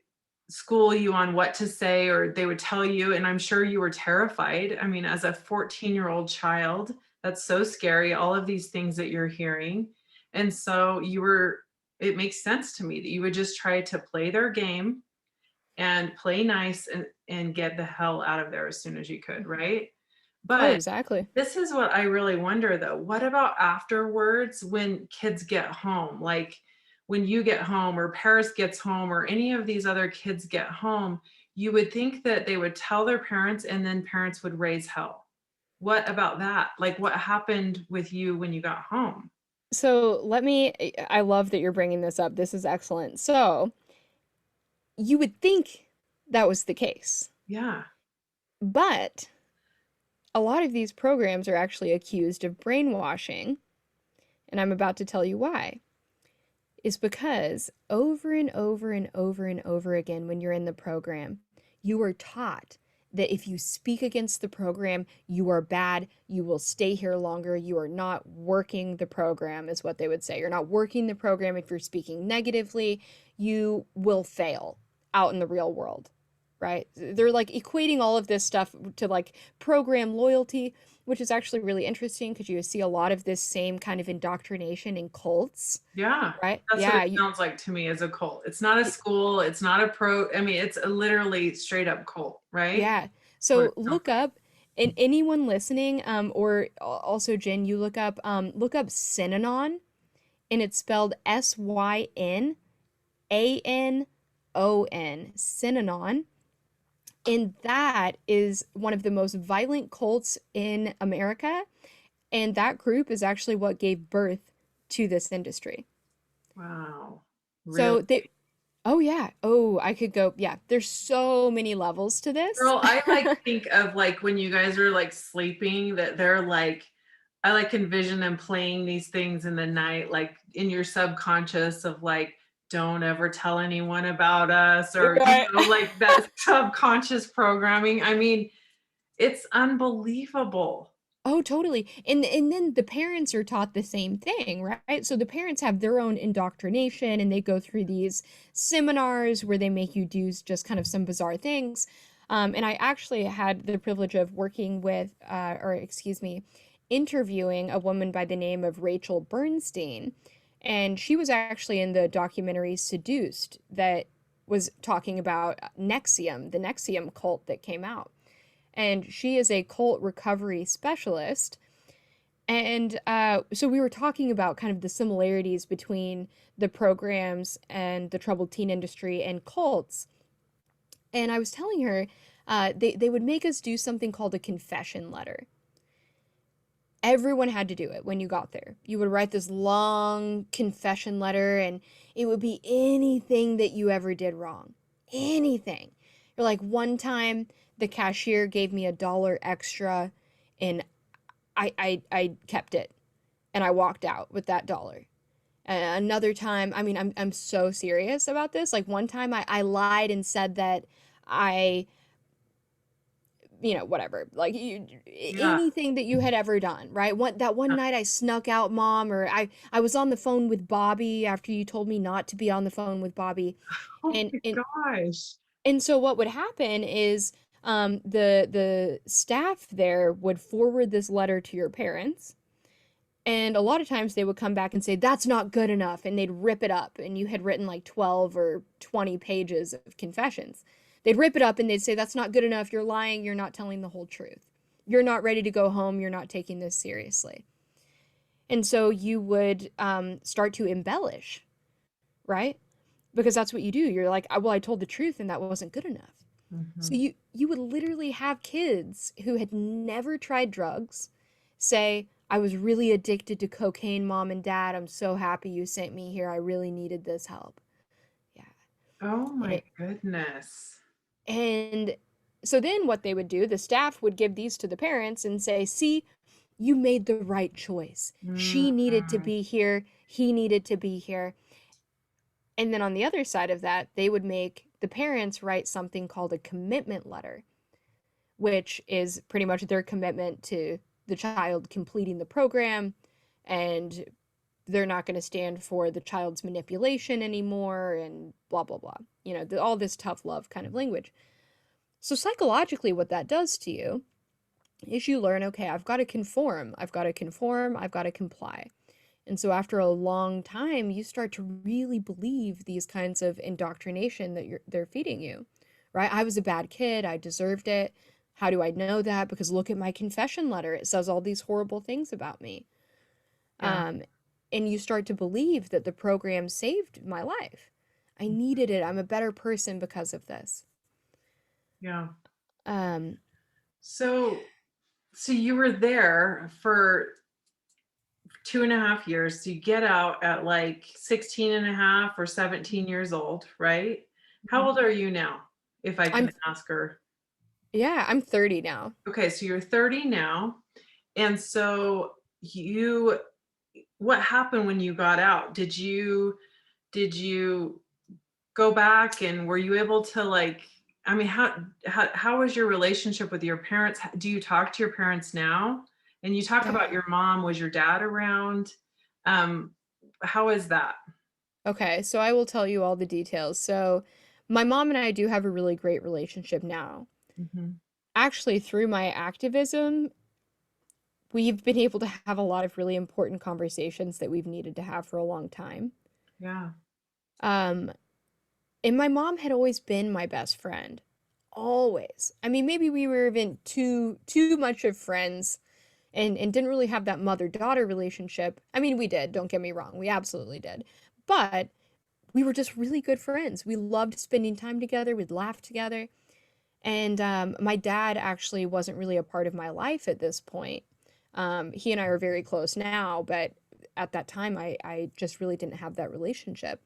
Speaker 1: school you on what to say, or they would tell you, and I'm sure you were terrified. I mean, as a 14-year-old child, that's so scary, all of these things that you're hearing. And so it makes sense to me that you would just try to play their game and play nice and get the hell out of there as soon as you could, right?
Speaker 2: Oh,
Speaker 1: But
Speaker 2: exactly.
Speaker 1: this is what I really wonder though. What about afterwards when kids get home? Like when you get home, or Paris gets home, or any of these other kids get home, you would think that they would tell their parents and then parents would raise hell. What about that? Like, what happened with you when you got home?
Speaker 2: So I love that you're bringing this up. This is excellent. So you would think that was the case,
Speaker 1: Yeah.
Speaker 2: but a lot of these programs are actually accused of brainwashing, and I'm about to tell you why. Is because over and over and over and over again, when you're in the program, you are taught that if you speak against the program, you are bad, you will stay here longer, you are not working the program, is what they would say. You're not working the program. If you're speaking negatively, you will fail out in the real world, right? They're like equating all of this stuff to like program loyalty, which is actually really interesting because you see a lot of this same kind of indoctrination in cults,
Speaker 1: Yeah.
Speaker 2: right?
Speaker 1: That's what
Speaker 2: Yeah,
Speaker 1: it sounds like to me, as a cult. It's not a school. It's not a I mean, it's a literally straight up cult, right?
Speaker 2: yeah.
Speaker 1: What it
Speaker 2: So
Speaker 1: sounds
Speaker 2: look up And anyone listening, or also Jen, you look up Synanon, and it's spelled Synanon, Synanon. And that is one of the most violent cults in America. And that group is actually what gave birth to this industry.
Speaker 1: Wow. Really?
Speaker 2: So they, oh yeah, oh, I could go, yeah, there's so many levels to this.
Speaker 1: Girl, I like think of like when you guys are like sleeping that they're like, I like envision them playing these things in the night, like in your subconscious of like, don't ever tell anyone about us, or
Speaker 2: Right.
Speaker 1: like that subconscious programming. I mean, it's unbelievable.
Speaker 2: Oh, totally. And then the parents are taught the same thing, right? So the parents have their own indoctrination and they go through these seminars where they make you do just kind of some bizarre things. And I actually had the privilege of working with, or excuse me, interviewing a woman by the name of Rachel Bernstein. And she was actually in the documentary Seduced that was talking about Nexium, the Nexium cult that came out, and she is a cult recovery specialist. And so we were talking about kind of the similarities between the programs and the troubled teen industry and cults. And I was telling her they would make us do something called a confession letter. Everyone had to do it when you got there. You would write this long confession letter, and it would be anything that you ever did wrong. Anything. You're like, one time the cashier gave me $1 extra, and I kept it, and I walked out with that dollar. And another time, I mean, I'm so serious about this. Like one time I lied and said that I, whatever, like
Speaker 1: Yeah.
Speaker 2: anything that you had ever done, right? That one night I snuck out, mom, or I was on the phone with Bobby after you told me not to be on the phone with Bobby.
Speaker 1: Oh
Speaker 2: And
Speaker 1: my
Speaker 2: and
Speaker 1: gosh.
Speaker 2: and so what would happen is the staff there would forward this letter to your parents. And a lot of times they would come back and say, that's not good enough. And they'd rip it up. And you had written like 12 or 20 pages of confessions. They'd rip it up and they'd say, that's not good enough. You're lying. You're not telling the whole truth. You're not ready to go home. You're not taking this seriously. And so you would start to embellish, right? Because that's what you do. You're like, well, I told the truth and that wasn't good enough. So
Speaker 1: Mhm.
Speaker 2: you would literally have kids who had never tried drugs say, I was really addicted to cocaine, mom and dad. I'm so happy you sent me here. I really needed this help. Yeah.
Speaker 1: Oh
Speaker 2: And
Speaker 1: my
Speaker 2: it
Speaker 1: goodness.
Speaker 2: and so then what they would do, the staff would give these to the parents and say, "See, you made the right choice. She needed to
Speaker 1: Mhm.
Speaker 2: be here. He needed to be here." And then on the other side of that, they would make the parents write something called a commitment letter, which is pretty much their commitment to the child completing the program, and they're not going to stand for the child's manipulation anymore and blah blah blah, all this tough love kind of language. So psychologically what that does to you is you learn, okay, I've got to comply. And so after a long time you start to really believe these kinds of indoctrination that they're feeding you, right? I was a bad kid, I deserved it. How do I know that? Because look at my confession letter, it says all these horrible things about me.
Speaker 1: Yeah.
Speaker 2: um, and you start to believe that the program saved my life. I needed it. I'm a better person because of this.
Speaker 1: Yeah.
Speaker 2: um,
Speaker 1: So, so you were there for 2.5 years. So you get out at like 16 and a half or 17 years old, right? How old are you now, if I
Speaker 2: I'm
Speaker 1: can ask her?
Speaker 2: Yeah, I'm 30 now.
Speaker 1: Okay, so you're 30 now. And so you, what happened when you got out? Did you go back, and were you able to like, I mean, how was your relationship with your parents? Do you talk to your parents now? And you talk
Speaker 2: Yeah.
Speaker 1: about your mom. Was your dad around? Um, how is that?
Speaker 2: Okay, so I will tell you all the details. So my mom and I do have a really great relationship now.
Speaker 1: Mhm.
Speaker 2: Actually, through my activism, we've been able to have a lot of really important conversations that we've needed to have for a long time.
Speaker 1: Yeah.
Speaker 2: Um, and my mom had always been my best friend. always. I mean, maybe we were even too much of friends and didn't really have that mother-daughter relationship. I mean, we did, don't get me wrong. We absolutely did. But we were just really good friends. We loved spending time together. We'd laugh together. And my dad actually wasn't really a part of my life at this point. He and I are very close now, but at that time, I just really didn't have that relationship.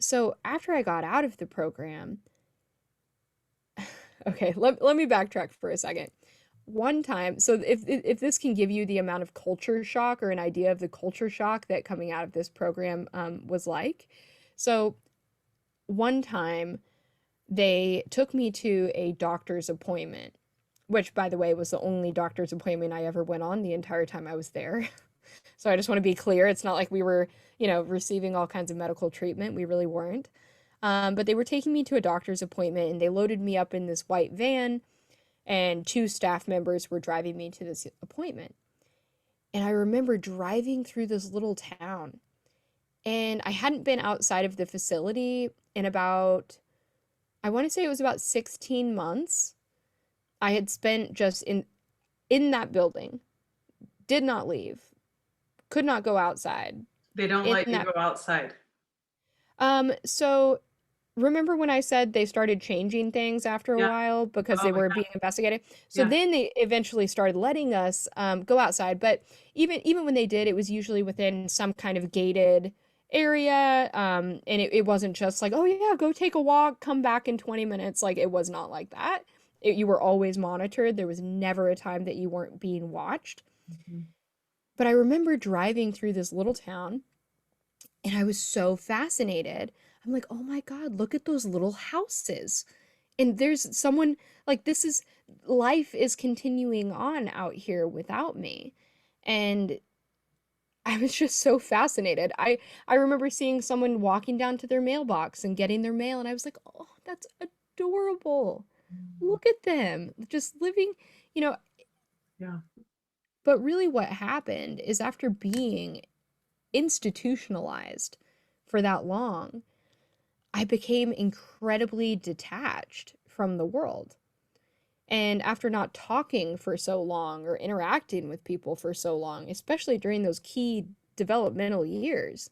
Speaker 2: So after I got out of the program, okay, let me backtrack for a second. One time, so if this can give you the amount of culture shock or an idea of the culture shock that coming out of this program was like. So one time they took me to a doctor's appointment, which by the way was the only doctor's appointment I ever went on the entire time I was there. So I just want to be clear, it's not like we were, receiving all kinds of medical treatment. We really weren't. But they were taking me to a doctor's appointment and they loaded me up in this white van and two staff members were driving me to this appointment. And I remember driving through this little town and I hadn't been outside of the facility in about, I want to say it was about 16 months. I had spent just in that building, did not leave, could not go outside.
Speaker 1: They don't
Speaker 2: In
Speaker 1: let you
Speaker 2: that
Speaker 1: go outside.
Speaker 2: so remember when I said they started changing things after a
Speaker 1: Yeah.
Speaker 2: while because
Speaker 1: Oh
Speaker 2: they
Speaker 1: my
Speaker 2: were
Speaker 1: God.
Speaker 2: being investigated? So
Speaker 1: Yeah.
Speaker 2: then they eventually started letting us go outside, but even when they did, it was usually within some kind of gated area, and it wasn't just like, oh yeah, go take a walk, come back in 20 minutes. Like it was not like that. You were always monitored. There was never a time that you weren't being watched.
Speaker 1: Mhm.
Speaker 2: But I remember driving through this little town and I was so fascinated. I'm like, oh my God, look at those little houses. And there's someone like life is continuing on out here without me. And I was just so fascinated. I remember seeing someone walking down to their mailbox and getting their mail, and I was like, oh, that's adorable. Look at them just living, you know.
Speaker 1: Yeah.
Speaker 2: But really, what happened is after being institutionalized for that long, I became incredibly detached from the world. And after not talking for so long or interacting with people for so long, especially during those key developmental years,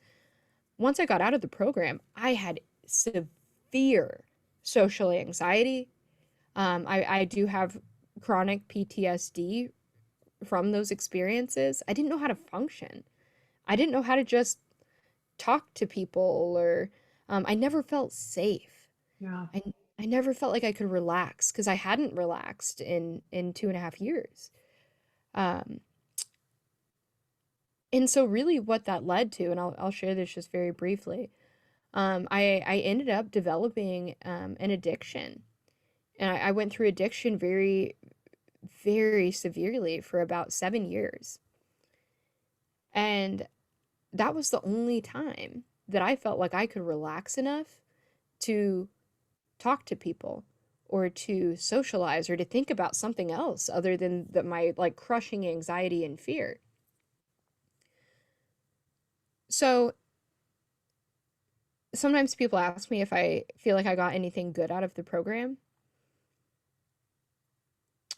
Speaker 2: once I got out of the program, I had severe social anxiety. I do have chronic PTSD from those experiences. I didn't know how to function. I didn't know how to just talk to people or I never felt safe.
Speaker 1: Yeah.
Speaker 2: I I never felt like I could relax because I hadn't relaxed in 2.5 years. Um, and so really what that led to, and I'll share this just very briefly. I ended up developing an addiction, and I went through addiction very, very severely for about 7 years. And that was the only time that I felt like I could relax enough to talk to people or to socialize or to think about something else other than my like crushing anxiety and fear. So sometimes people ask me if I feel like I got anything good out of the program.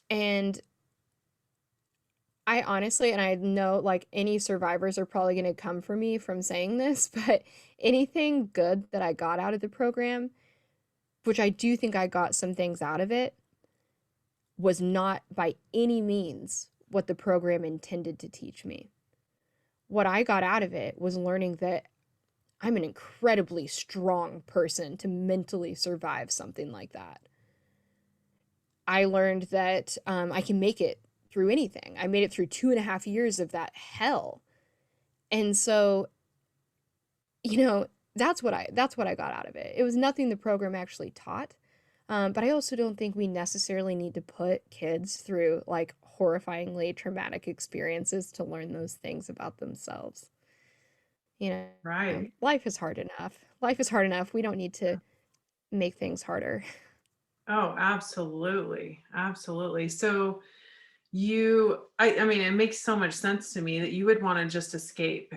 Speaker 2: And I honestly, and I know like any survivors are probably going to come for me from saying this, but anything good that I got out of the program, which I do think I got some things out of it, was not by any means what the program intended to teach me. What I got out of it was learning that I'm an incredibly strong person to mentally survive something like that. I learned that I can make it through anything. I made it through 2.5 years of that hell. And so, that's what I got out of it. It was nothing the program actually taught. But I also don't think we necessarily need to put kids through like horrifyingly traumatic experiences to learn those things about themselves.
Speaker 1: Right.
Speaker 2: Life is hard enough. Life is hard enough. We don't need to make things harder.
Speaker 1: Oh, absolutely. Absolutely. So I mean, it makes so much sense to me that you would want to just escape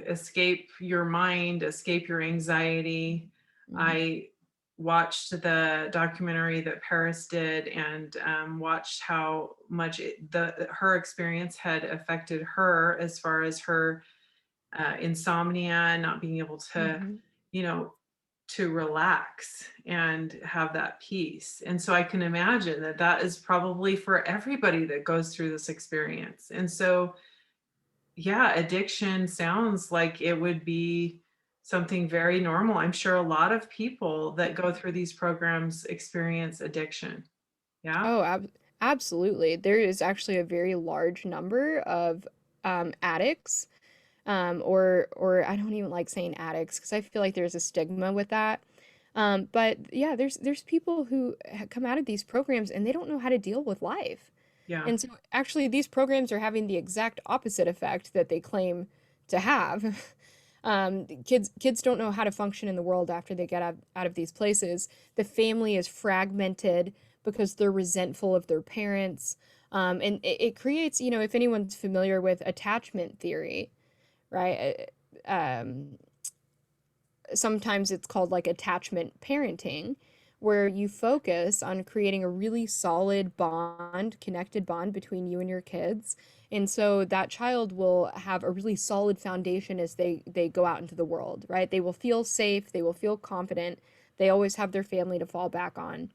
Speaker 1: your mind, escape your anxiety.
Speaker 2: Mhm.
Speaker 1: I watched the documentary that Paris did and watched how much her experience had affected her as far as her insomnia, not being able to,
Speaker 2: Mm-hmm.
Speaker 1: you know, to relax and have that peace. And so I can imagine that that is probably for everybody that goes through this experience. And so, yeah, addiction sounds like it would be something very normal. I'm sure a lot of people that go through these programs experience addiction. Yeah.
Speaker 2: Oh, absolutely. There is actually a very large number of addicts, or I don't even like saying addicts because I feel like there's a stigma with that. But yeah, there's people who come out of these programs and they don't know how to deal with life.
Speaker 1: Yeah.
Speaker 2: And so actually these programs are having the exact opposite effect that they claim to have. Kids don't know how to function in the world after they get out of these places. The family is fragmented because they're resentful of their parents. And it creates, if anyone's familiar with attachment theory, right? Sometimes it's called like attachment parenting, where you focus on creating a really solid bond, connected bond between you and your kids. And so that child will have a really solid foundation as they go out into the world, right? They will feel safe, they will feel confident, they always have their family to fall back on.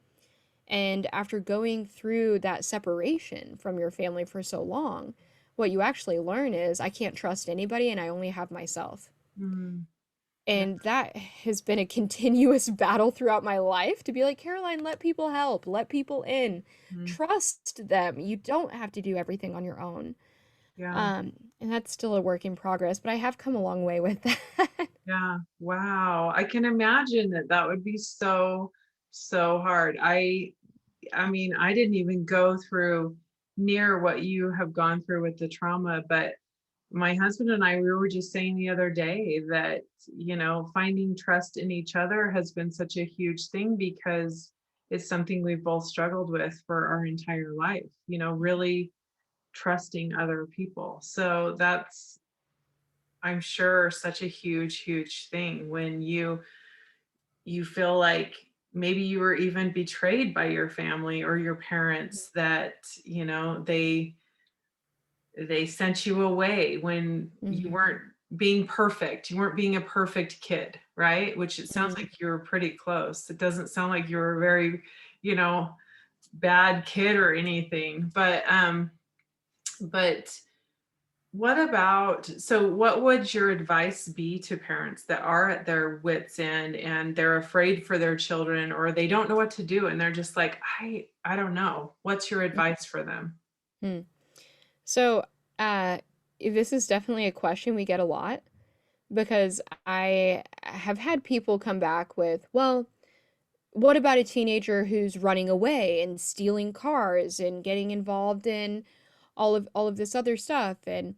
Speaker 2: And after going through that separation from your family for so long, what you actually learn is I can't trust anybody and I only have myself.
Speaker 1: Mm, yeah.
Speaker 2: And that has been a continuous battle throughout my life to be like, Caroline, let people help, let people in,
Speaker 1: Mm,
Speaker 2: trust them. You don't have to do everything on your own.
Speaker 1: yeah.
Speaker 2: Um, and that's still a work in progress, but I have come a long way with that.
Speaker 1: Yeah. Wow. I can imagine that that would be so, so hard. I mean, I didn't even go through near what you have gone through with the trauma, but my husband and I, we were just saying the other day that, finding trust in each other has been such a huge thing because it's something we've both struggled with for our entire life, really trusting other people. So that's, I'm sure, such a huge, huge thing when you feel like maybe you were even betrayed by your family or your parents that they sent you away when you
Speaker 2: Hmm.
Speaker 1: weren't being perfect, you weren't being a perfect kid, right? Which it sounds
Speaker 2: Hmm.
Speaker 1: like you were pretty close. It doesn't sound like you were a very you know bad kid or anything, but what about, so what would your advice be to parents that are at their wits end and they're afraid for their children or they don't know what to do and they're just like, I don't know. What's your advice for them?
Speaker 2: Hmm. So, uh, this is definitely a question we get a lot because I have had people come back with, well, what about a teenager who's running away and stealing cars and getting involved in all of this other stuff? And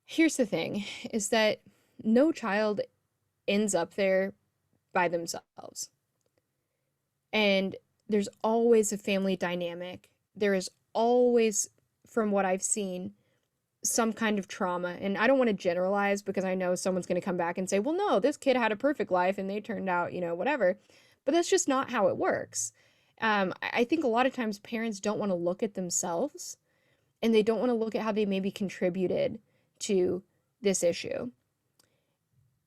Speaker 2: here's the thing is that no child ends up there by themselves. And there's always a family dynamic. There is always, from what I've seen, some kind of trauma. And I don't want to generalize because I know someone's going to come back and say, well, no, this kid had a perfect life and they turned out, whatever. But that's just not how it works. I think a lot of times parents don't want to look at themselves and they don't want to look at how they maybe contributed to this issue.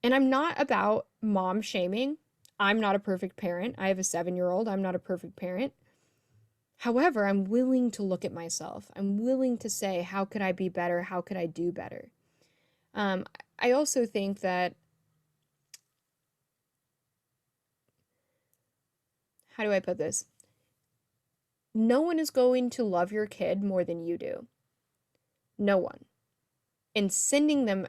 Speaker 2: And I'm not about mom shaming. I'm not a perfect parent. I have a 7-year old. I'm not a perfect parent. However, I'm willing to look at myself. I'm willing to say, how could I be better? How could I do better? Um, I also think that, how do I put this? No one is going to love your kid more than you do. No one. And sending them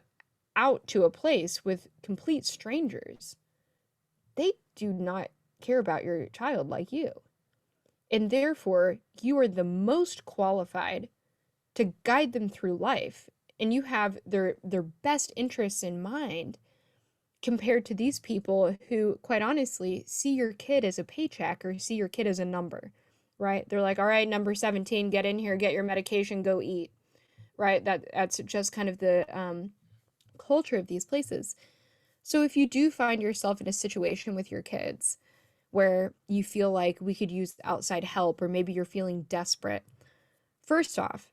Speaker 2: out to a place with complete strangers, they do not care about your child like you. And therefore, you are the most qualified to guide them through life. And you have their best interests in mind compared to these people who, quite honestly, see your kid as a paycheck or see your kid as a number, right? They're like, all right, number 17, get in here, get your medication, go eat, right? That's just kind of the culture of these places. So if you do find yourself in a situation with your kids where you feel like we could use outside help, or maybe you're feeling desperate. First off,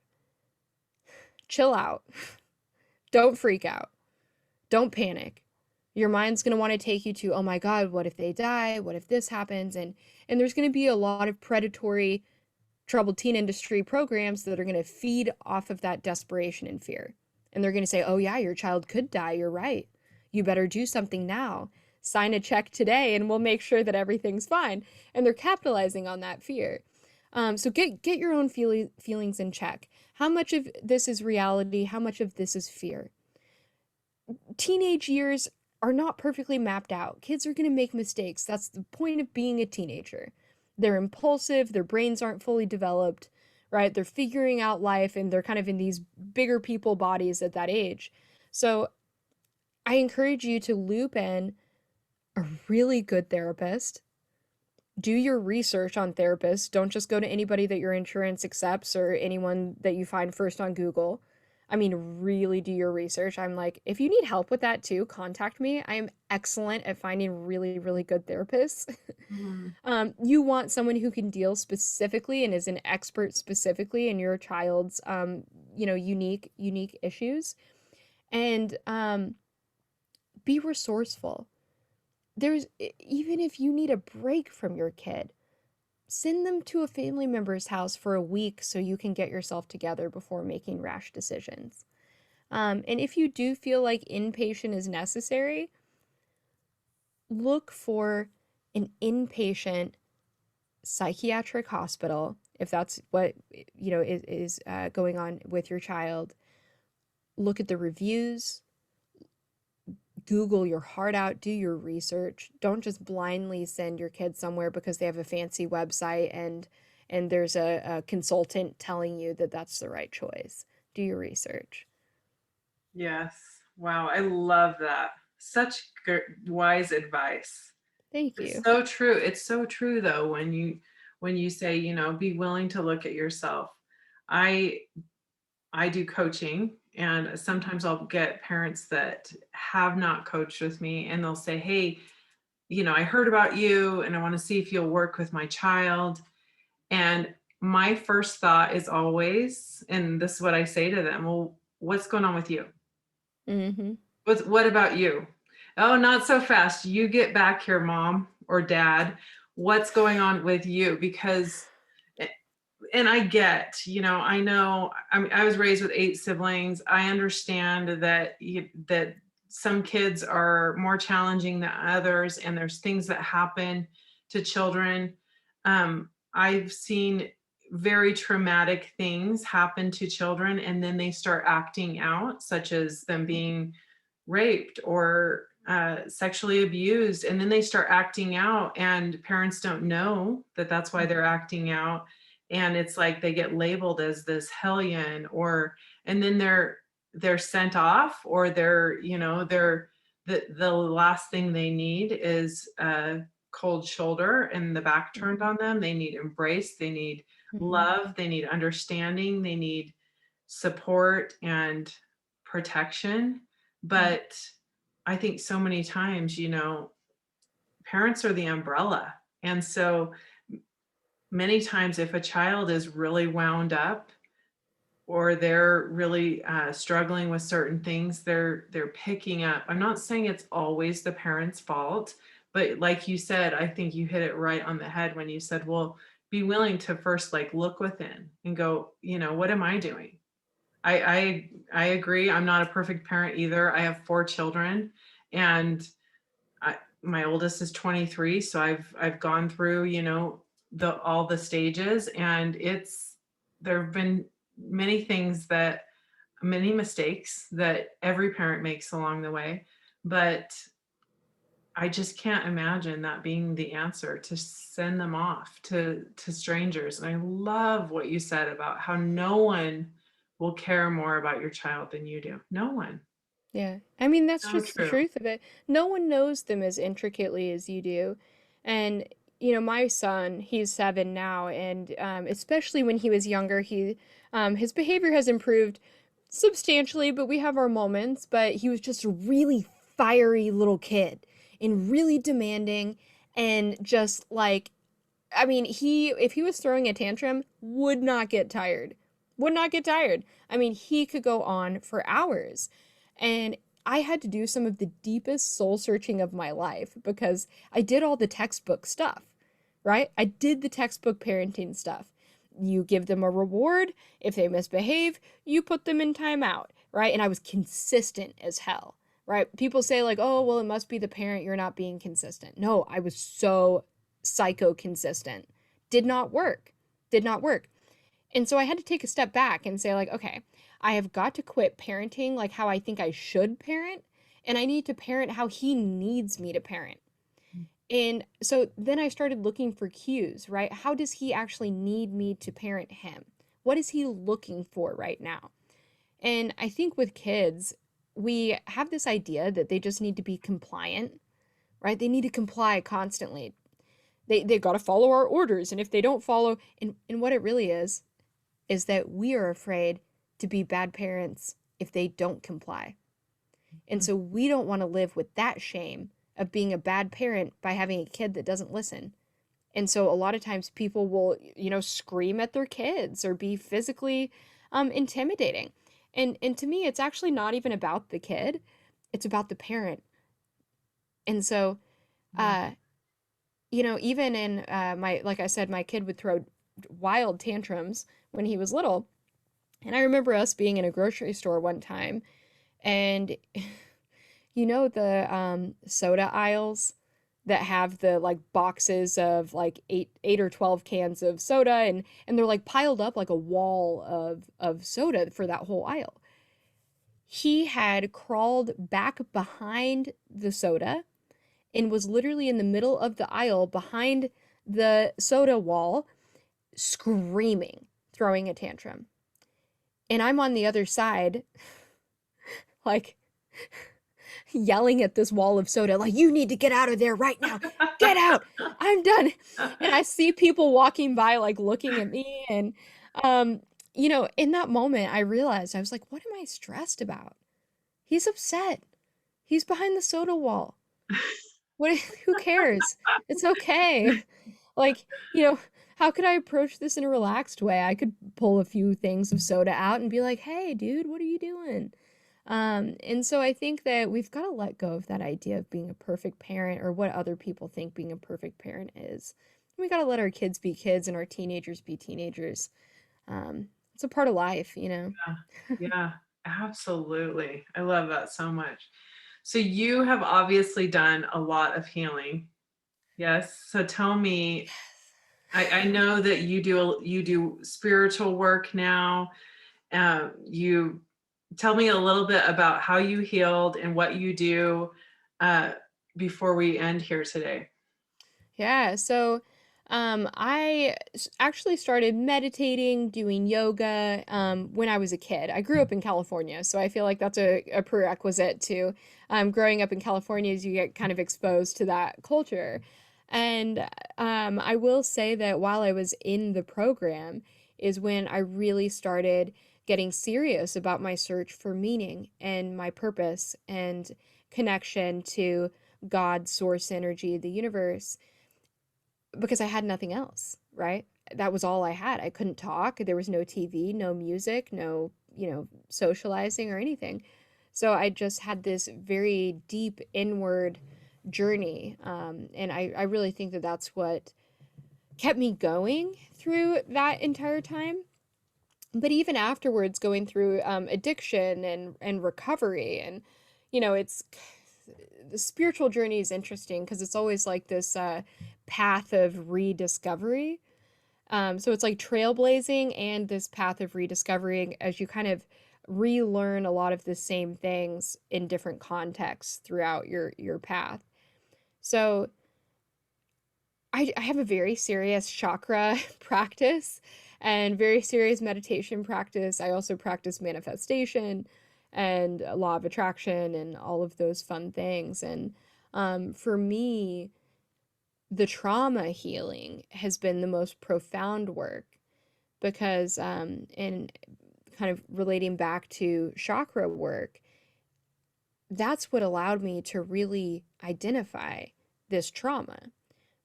Speaker 2: chill out. Don't freak out. Don't panic. Your mind's going to want to take you to, oh my God, what if they die? What if this happens? And there's going to be a lot of predatory troubled teen industry programs that are going to feed off of that desperation and fear. And they're going to say, oh yeah, your child could die. You're right. You better do something now. Sign a check today and we'll make sure that everything's fine. And they're capitalizing on that fear. So get your own feelings in check. How much of this is reality? How much of this is fear? Teenage years are not perfectly mapped out. Kids are going to make mistakes. That's the point of being a teenager. They're impulsive, their brains aren't fully developed, right? They're figuring out life and they're kind of in these bigger people bodies at that age. So I encourage you to loop in a really good therapist. Do your research on therapists. Don't just go to anybody that your insurance accepts or anyone that you find first on Google. I mean, really do your research. I'm like, if you need help with that too, contact me. I am excellent at finding really, really good therapists. You want someone who can deal specifically and is an expert specifically in your child's, unique issues, and be resourceful. Even if you need a break from your kid, send them to a family member's house for a week so you can get yourself together before making rash decisions. And if you do feel like inpatient is necessary, look for an inpatient psychiatric hospital if that's what is going on with your child. Look at the reviews. Google your heart out, do your research. Don't just blindly send your kid somewhere because they have a fancy website and there's a consultant telling you that that's the right choice. Do your research.
Speaker 1: Yes. Wow. I love that. Such good, wise advice.
Speaker 2: Thank
Speaker 1: It's
Speaker 2: you.
Speaker 1: so true. It's so true though, when you say, be willing to look at yourself. I do coaching, and sometimes I'll get parents that have not coached with me and they'll say, hey, I heard about you and I want to see if you'll work with my child. And my first thought is always, and this is what I say to them, well, what's going on with you?
Speaker 2: Mm-hmm.
Speaker 1: What about you? Oh, not so fast. You get back here, mom or dad. What's going on with you? Because, and I get, I know, I was raised with 8 siblings. I understand that some kids are more challenging than others, and there's things that happen to children. I've seen very traumatic things happen to children, and then they start acting out, such as them being raped or sexually abused, and then they start acting out, and parents don't know that that's why they're acting out, and it's like they get labeled as this hellion, and then they're sent off, or they're the last thing they need is a cold shoulder and the back turned on them. They need embrace, they need
Speaker 2: Mm-hmm.
Speaker 1: love, they need understanding, they need support and protection. But I think so many times, parents are the umbrella. And so many times if a child is really wound up, or they're really struggling with certain things, they're picking up. I'm not saying it's always the parent's fault, but like you said, I think you hit it right on the head when you said, well, be willing to first look within and go, what am I doing? I agree. I'm not a perfect parent either. I have 4 children, and my oldest is 23, so I've gone through, all the stages, and there have been many mistakes that every parent makes along the way, but I just can't imagine that being the answer, to send them off to strangers. And I love what you said about how no one will care more about your child than you do. No one.
Speaker 2: Yeah. I mean, that's
Speaker 1: So
Speaker 2: just the
Speaker 1: true.
Speaker 2: truth of it. No one knows them as intricately as you do. And, my son, he's 7 now, and especially when he was younger, his behavior has improved substantially, but we have our moments. But he was just a really fiery little kid and really demanding. And just like, I mean, if he was throwing a tantrum, would not get tired. Would not get tired. I mean, he could go on for hours. And I had to do some of the deepest soul searching of my life because I did all the textbook stuff, right? I did the textbook parenting stuff. You give them a reward. If they misbehave, you put them in timeout, right? And I was consistent as hell, right? People say, like, oh, well, it must be the parent, you're not being consistent. No, I was so psycho consistent. Did not work. Did not work. And so I had to take a step back and say, like, okay, I have got to quit parenting like how I think I should parent, and I need to parent how he needs me to parent. And so then I started looking for cues, right? How does he actually need me to parent him? What is he looking for right now? And I think with kids, we have this idea that they just need to be compliant, right? They need to comply constantly. They've got to follow our orders. And if they don't follow, and what it really is that we are afraid to be bad parents if they don't comply. And so we don't want to live with that shame of being a bad parent by having a kid that doesn't listen. And so a lot of times people will, scream at their kids or be physically intimidating. And to me, it's actually not even about the kid. It's about the parent. And so,
Speaker 1: Yeah.
Speaker 2: uh, even in like I said, my kid would throw wild tantrums when he was little. And I remember us being in a grocery store one time, and the soda aisles that have the like boxes of like eight or 12 cans of soda, and they're like piled up like a wall of soda for that whole aisle. He had crawled back behind the soda and was literally in the middle of the aisle behind the soda wall, screaming, throwing a tantrum. And I'm on the other side, like yelling at this wall of soda, like, you need to get out of there right now. Get out. I'm done. And I see people walking by, like looking at me. And, in that moment, I realized, I was like, what am I stressed about? He's upset. He's behind the soda wall. What, who cares? It's okay. Like, how could I approach this in a relaxed way? I could pull a few things of soda out and be like, hey, dude, what are you doing? And so I think that we've got to let go of that idea of being a perfect parent or what other people think being a perfect parent is. We got to let our kids be kids and our teenagers be teenagers. It's a part of life.
Speaker 1: Yeah, yeah, absolutely. I love that so much. So you have obviously done a lot of healing. Yes. So tell me, I know that you do spiritual work now. You tell me a little bit about how you healed and what you do uh, before we end here today.
Speaker 2: Yeah, so actually started meditating, doing yoga when I was a kid. I grew up in California, so I feel like that's a prerequisite to growing up in California as you get kind of exposed to that culture. And I will say that while I was in the program is when I really started getting serious about my search for meaning and my purpose and connection to God, source energy, the universe because I had nothing else, right? That was all I had. I couldn't talk. There was no TV, no music, no, socializing or anything. So I just had this very deep inward journey. And I really think that that's what kept me going through that entire time. But even afterwards, going through addiction and recovery, and it's the spiritual journey is interesting because it's always like this path of rediscovery. So it's like trailblazing and this path of rediscovering as you kind of relearn a lot of the same things in different contexts throughout your path. So I have a very serious chakra practice and very serious meditation practice. I also practice manifestation and law of attraction and all of those fun things. And for me, the trauma healing has been the most profound work because, in kind of relating back to chakra work, that's what allowed me to really identify this trauma.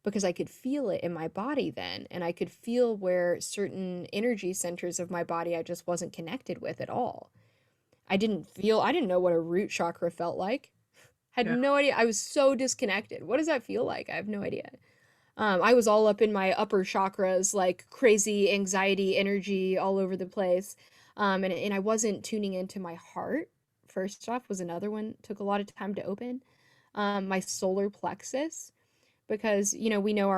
Speaker 2: because I could feel it in my body then, and I could feel where certain energy centers of my body I just wasn't connected with at all. I didn't know what a root chakra felt like. Had
Speaker 1: Yeah.
Speaker 2: no idea. I was so disconnected. What does that feel like? I have no idea. I was all up in my upper chakras, like crazy anxiety energy all over the place. And I wasn't tuning into my heart. First off, was another one, took a lot of time to open. My solar plexus, because, we know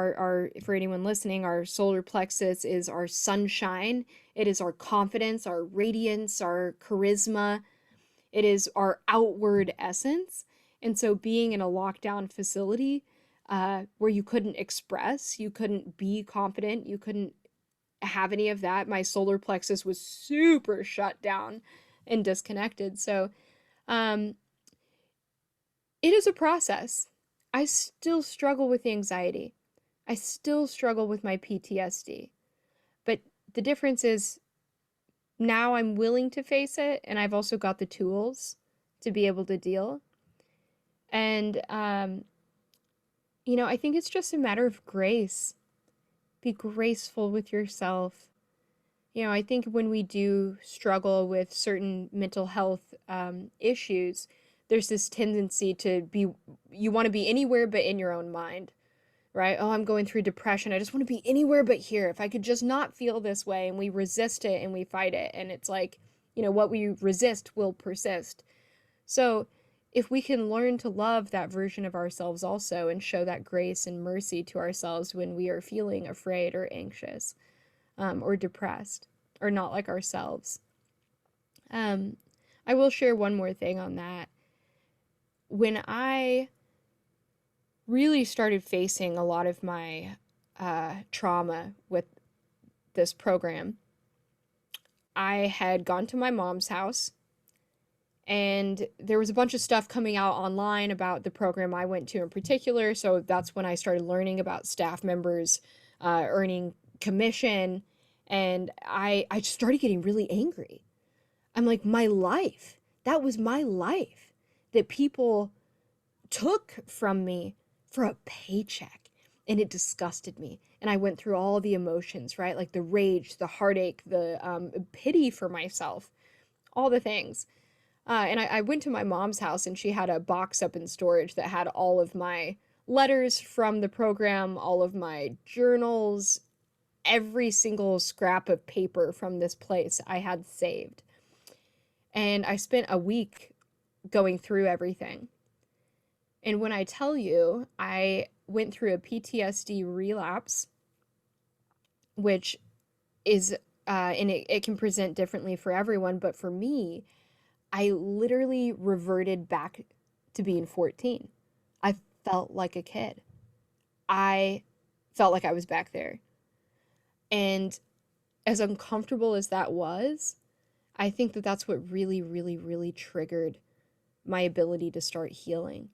Speaker 2: for anyone listening, our solar plexus is our sunshine. It is our confidence, our radiance, our charisma. It is our outward essence. And so being in a lockdown facility, where you couldn't express, you couldn't be confident, you couldn't have any of that. My solar plexus was super shut down and disconnected. So, um, it is a process. I still struggle with anxiety. I still struggle with my PTSD. But the difference is now I'm willing to face it, and I've also got the tools to be able to deal. And, I think it's just a matter of grace. Be graceful with yourself. I think when we do struggle with certain mental health issues, there's this tendency you want to be anywhere but in your own mind, right? Oh, I'm going through depression. I just want to be anywhere but here. If I could just not feel this way, and we resist it and we fight it. And it's like, what we resist will persist. So if we can learn to love that version of ourselves also and show that grace and mercy to ourselves when we are feeling afraid or anxious, or depressed or not like ourselves. Um, I will share one more thing on that. When I really started facing a lot of my trauma with this program, I had gone to my mom's house, and there was a bunch of stuff coming out online about the program I went to in particular. So that's when I started learning about staff members earning commission, and I started getting really angry. I'm like, my life, that was my life that people took from me for a paycheck. And it disgusted me. And I went through all the emotions, right? Like the rage, the heartache, the pity for myself, all the things. And I went to my mom's house, and she had a box up in storage that had all of my letters from the program, all of my journals, every single scrap of paper from this place I had saved. And I spent a week going through everything. And when I tell you, I went through a PTSD relapse, which is, and it can present differently for everyone, but for me, I literally reverted back to being 14. I felt like a kid. I felt like I was back there. And as uncomfortable as that was, I think that that's what really, really, really triggered my ability to start healing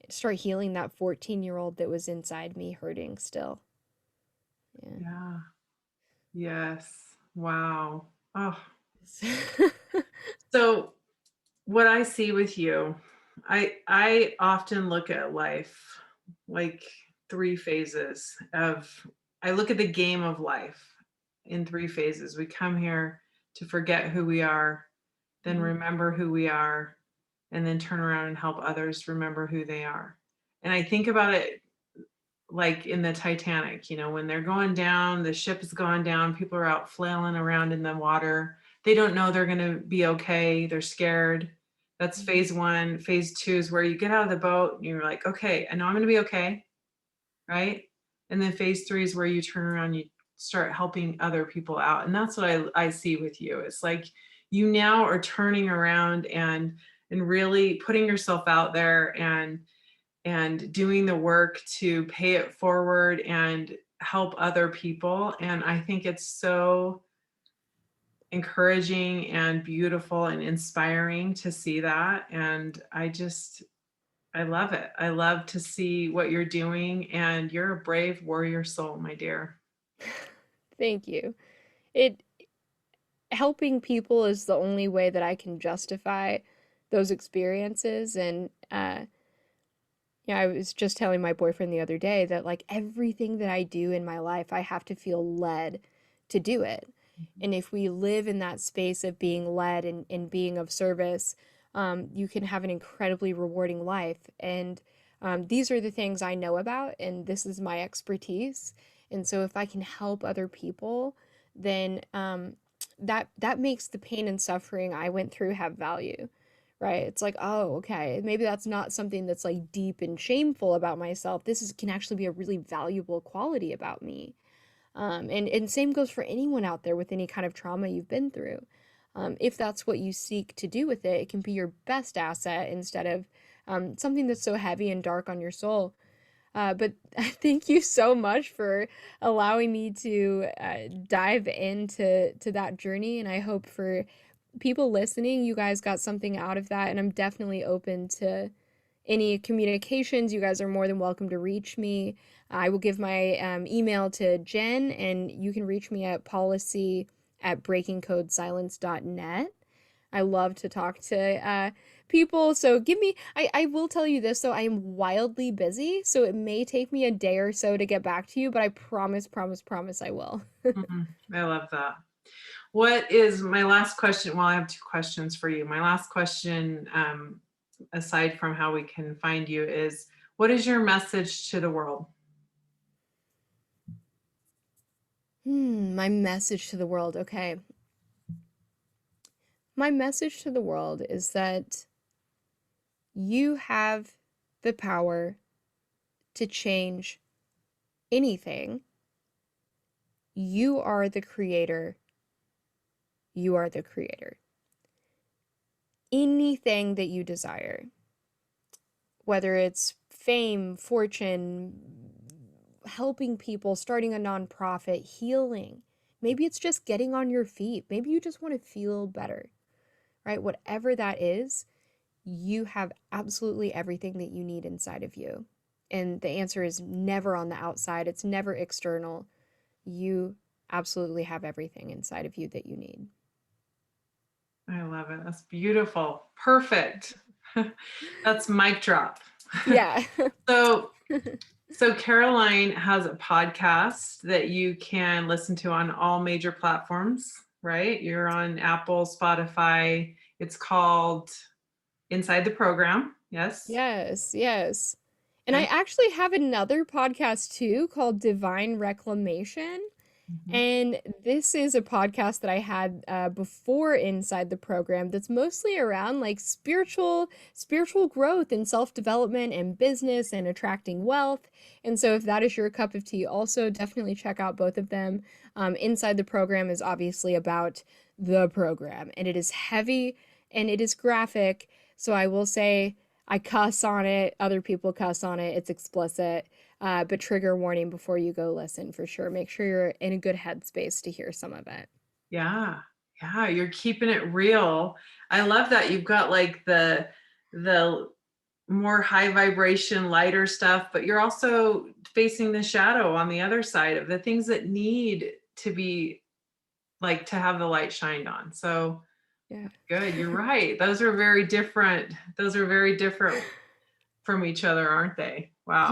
Speaker 2: that 14-year-old that was inside me hurting still. Yeah.
Speaker 1: Yeah. Yes. Wow. Oh, so what I see with you, I often look at life like three phases of I look at the game of life in three phases. We come here to forget who we are, then
Speaker 2: Mhm.
Speaker 1: remember who we are, and then turn around and help others remember who they are. And I think about it like in the Titanic, when they're going down, the ship is going down, people are out flailing around in the water. They don't know they're going to be okay. They're scared. That's
Speaker 2: Mhm.
Speaker 1: phase one. Phase two is where you get out of the boat and you're like, okay, I know I'm going to be okay. Right. And then phase three is where you turn around, you start helping other people out. And that's what I see with you. It's like you now are turning around and really putting yourself out there and doing the work to pay it forward and help other people. And I think it's so encouraging and beautiful and inspiring to see that. And I love it. I love to see what you're doing. And you're a brave warrior soul, my dear.
Speaker 2: Thank you. It Helping people is the only way that I can justify those experiences, and Yeah, I was just telling my boyfriend the other day that like everything that I do in my life, I have to feel led to do it. And if we live in that space of being led and being of service, you can have an incredibly rewarding life. And these are the things I know about, and this is my expertise. And so if I can help other people, then that makes the pain and suffering I went through have value, right? It's like, oh, okay, maybe that's not something that's like deep and shameful about myself. This is can actually be a really valuable quality about me. And same goes for anyone out there with any kind of trauma you've been through. If that's what you seek to do with it, it can be your best asset instead of something that's so heavy and dark on your soul. But thank you so much for allowing me to dive into that journey. And I hope for people listening, you guys got something out of that. And I'm definitely open to any communications. You guys are more than welcome to reach me. I will give my email to Jen, and you can reach me at policy@breakingcodesilence.net. I love to talk to people. So I will tell you this, though, I am wildly busy. So it may take me a day or so to get back to you, but I promise, promise, promise I will.
Speaker 1: I love that. What is my last question? Well, I have two questions for you. My last question, aside from how we can find you, is what is your message to the world?
Speaker 2: My message to the world. Okay. My message to the world is that you have the power to change anything. You are the creator. You are the creator. Anything that you desire, whether it's fame, fortune, helping people, starting a nonprofit, healing, maybe it's just getting on your feet, maybe you just want to feel better, right? Whatever that is, you have absolutely everything that you need inside of you. And the answer is never on the outside, it's never external. You absolutely have everything inside of you that you need.
Speaker 1: I love it. That's beautiful. Perfect. That's mic drop.
Speaker 2: Yeah.
Speaker 1: So, so Caroline has a podcast that you can listen to on all major platforms, right? You're on Apple, Spotify. It's called Inside the Program. Yes.
Speaker 2: Yes, yes. And I
Speaker 1: Okay.
Speaker 2: actually have another podcast too called Divine Reclamation.
Speaker 1: Mhm.
Speaker 2: And this is a podcast that I had before Inside the Program that's mostly around like spiritual growth and self-development and business and attracting wealth. And so if that is your cup of tea, also definitely check out both of them. Inside the Program is obviously about the program, and it is heavy and it is graphic. So I will say I cuss on it, other people cuss on it, it's explicit. But trigger warning before you go listen for sure. Make sure you're in a good headspace to hear some of it.
Speaker 1: Yeah. Yeah. You're keeping it real. I love that you've got like the more high vibration, lighter stuff, but you're also facing the shadow on the other side of the things that need to be like to have the light shined on. So
Speaker 2: Yeah.
Speaker 1: good. You're right. Those are very different. Those are very different from each other, aren't they? Wow.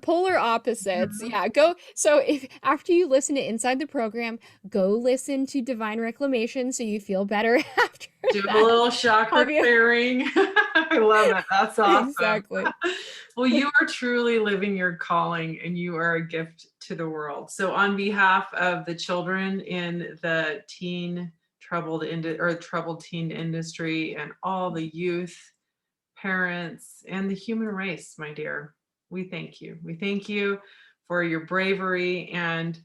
Speaker 2: Polar opposites. Yeah, go so if after you listen to Inside the Program, go listen to Divine Reclamation so you feel better after
Speaker 1: Do a
Speaker 2: that.
Speaker 1: little chakra
Speaker 2: I'll be
Speaker 1: clearing. I love it. That's awesome.
Speaker 2: exactly.
Speaker 1: Well, you are truly living your calling and you are a gift to the world. So on behalf of the children in the troubled teen industry and all the youth, parents, and the human race, my dear, we thank you. We thank you for your bravery and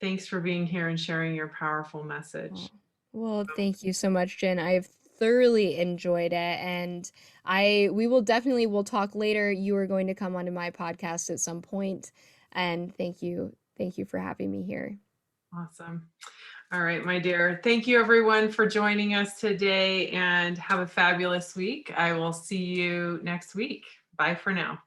Speaker 1: thanks for being here and sharing your powerful
Speaker 2: Oh,
Speaker 1: message.
Speaker 2: well, thank you so much, Jen. I've thoroughly enjoyed it, and we will definitely we'll talk later. You are going to come onto my podcast at some point, and thank you for having me here.
Speaker 1: Awesome. All right, my dear. Thank you everyone for joining us today and have a fabulous week. I will see you next week. Bye for now.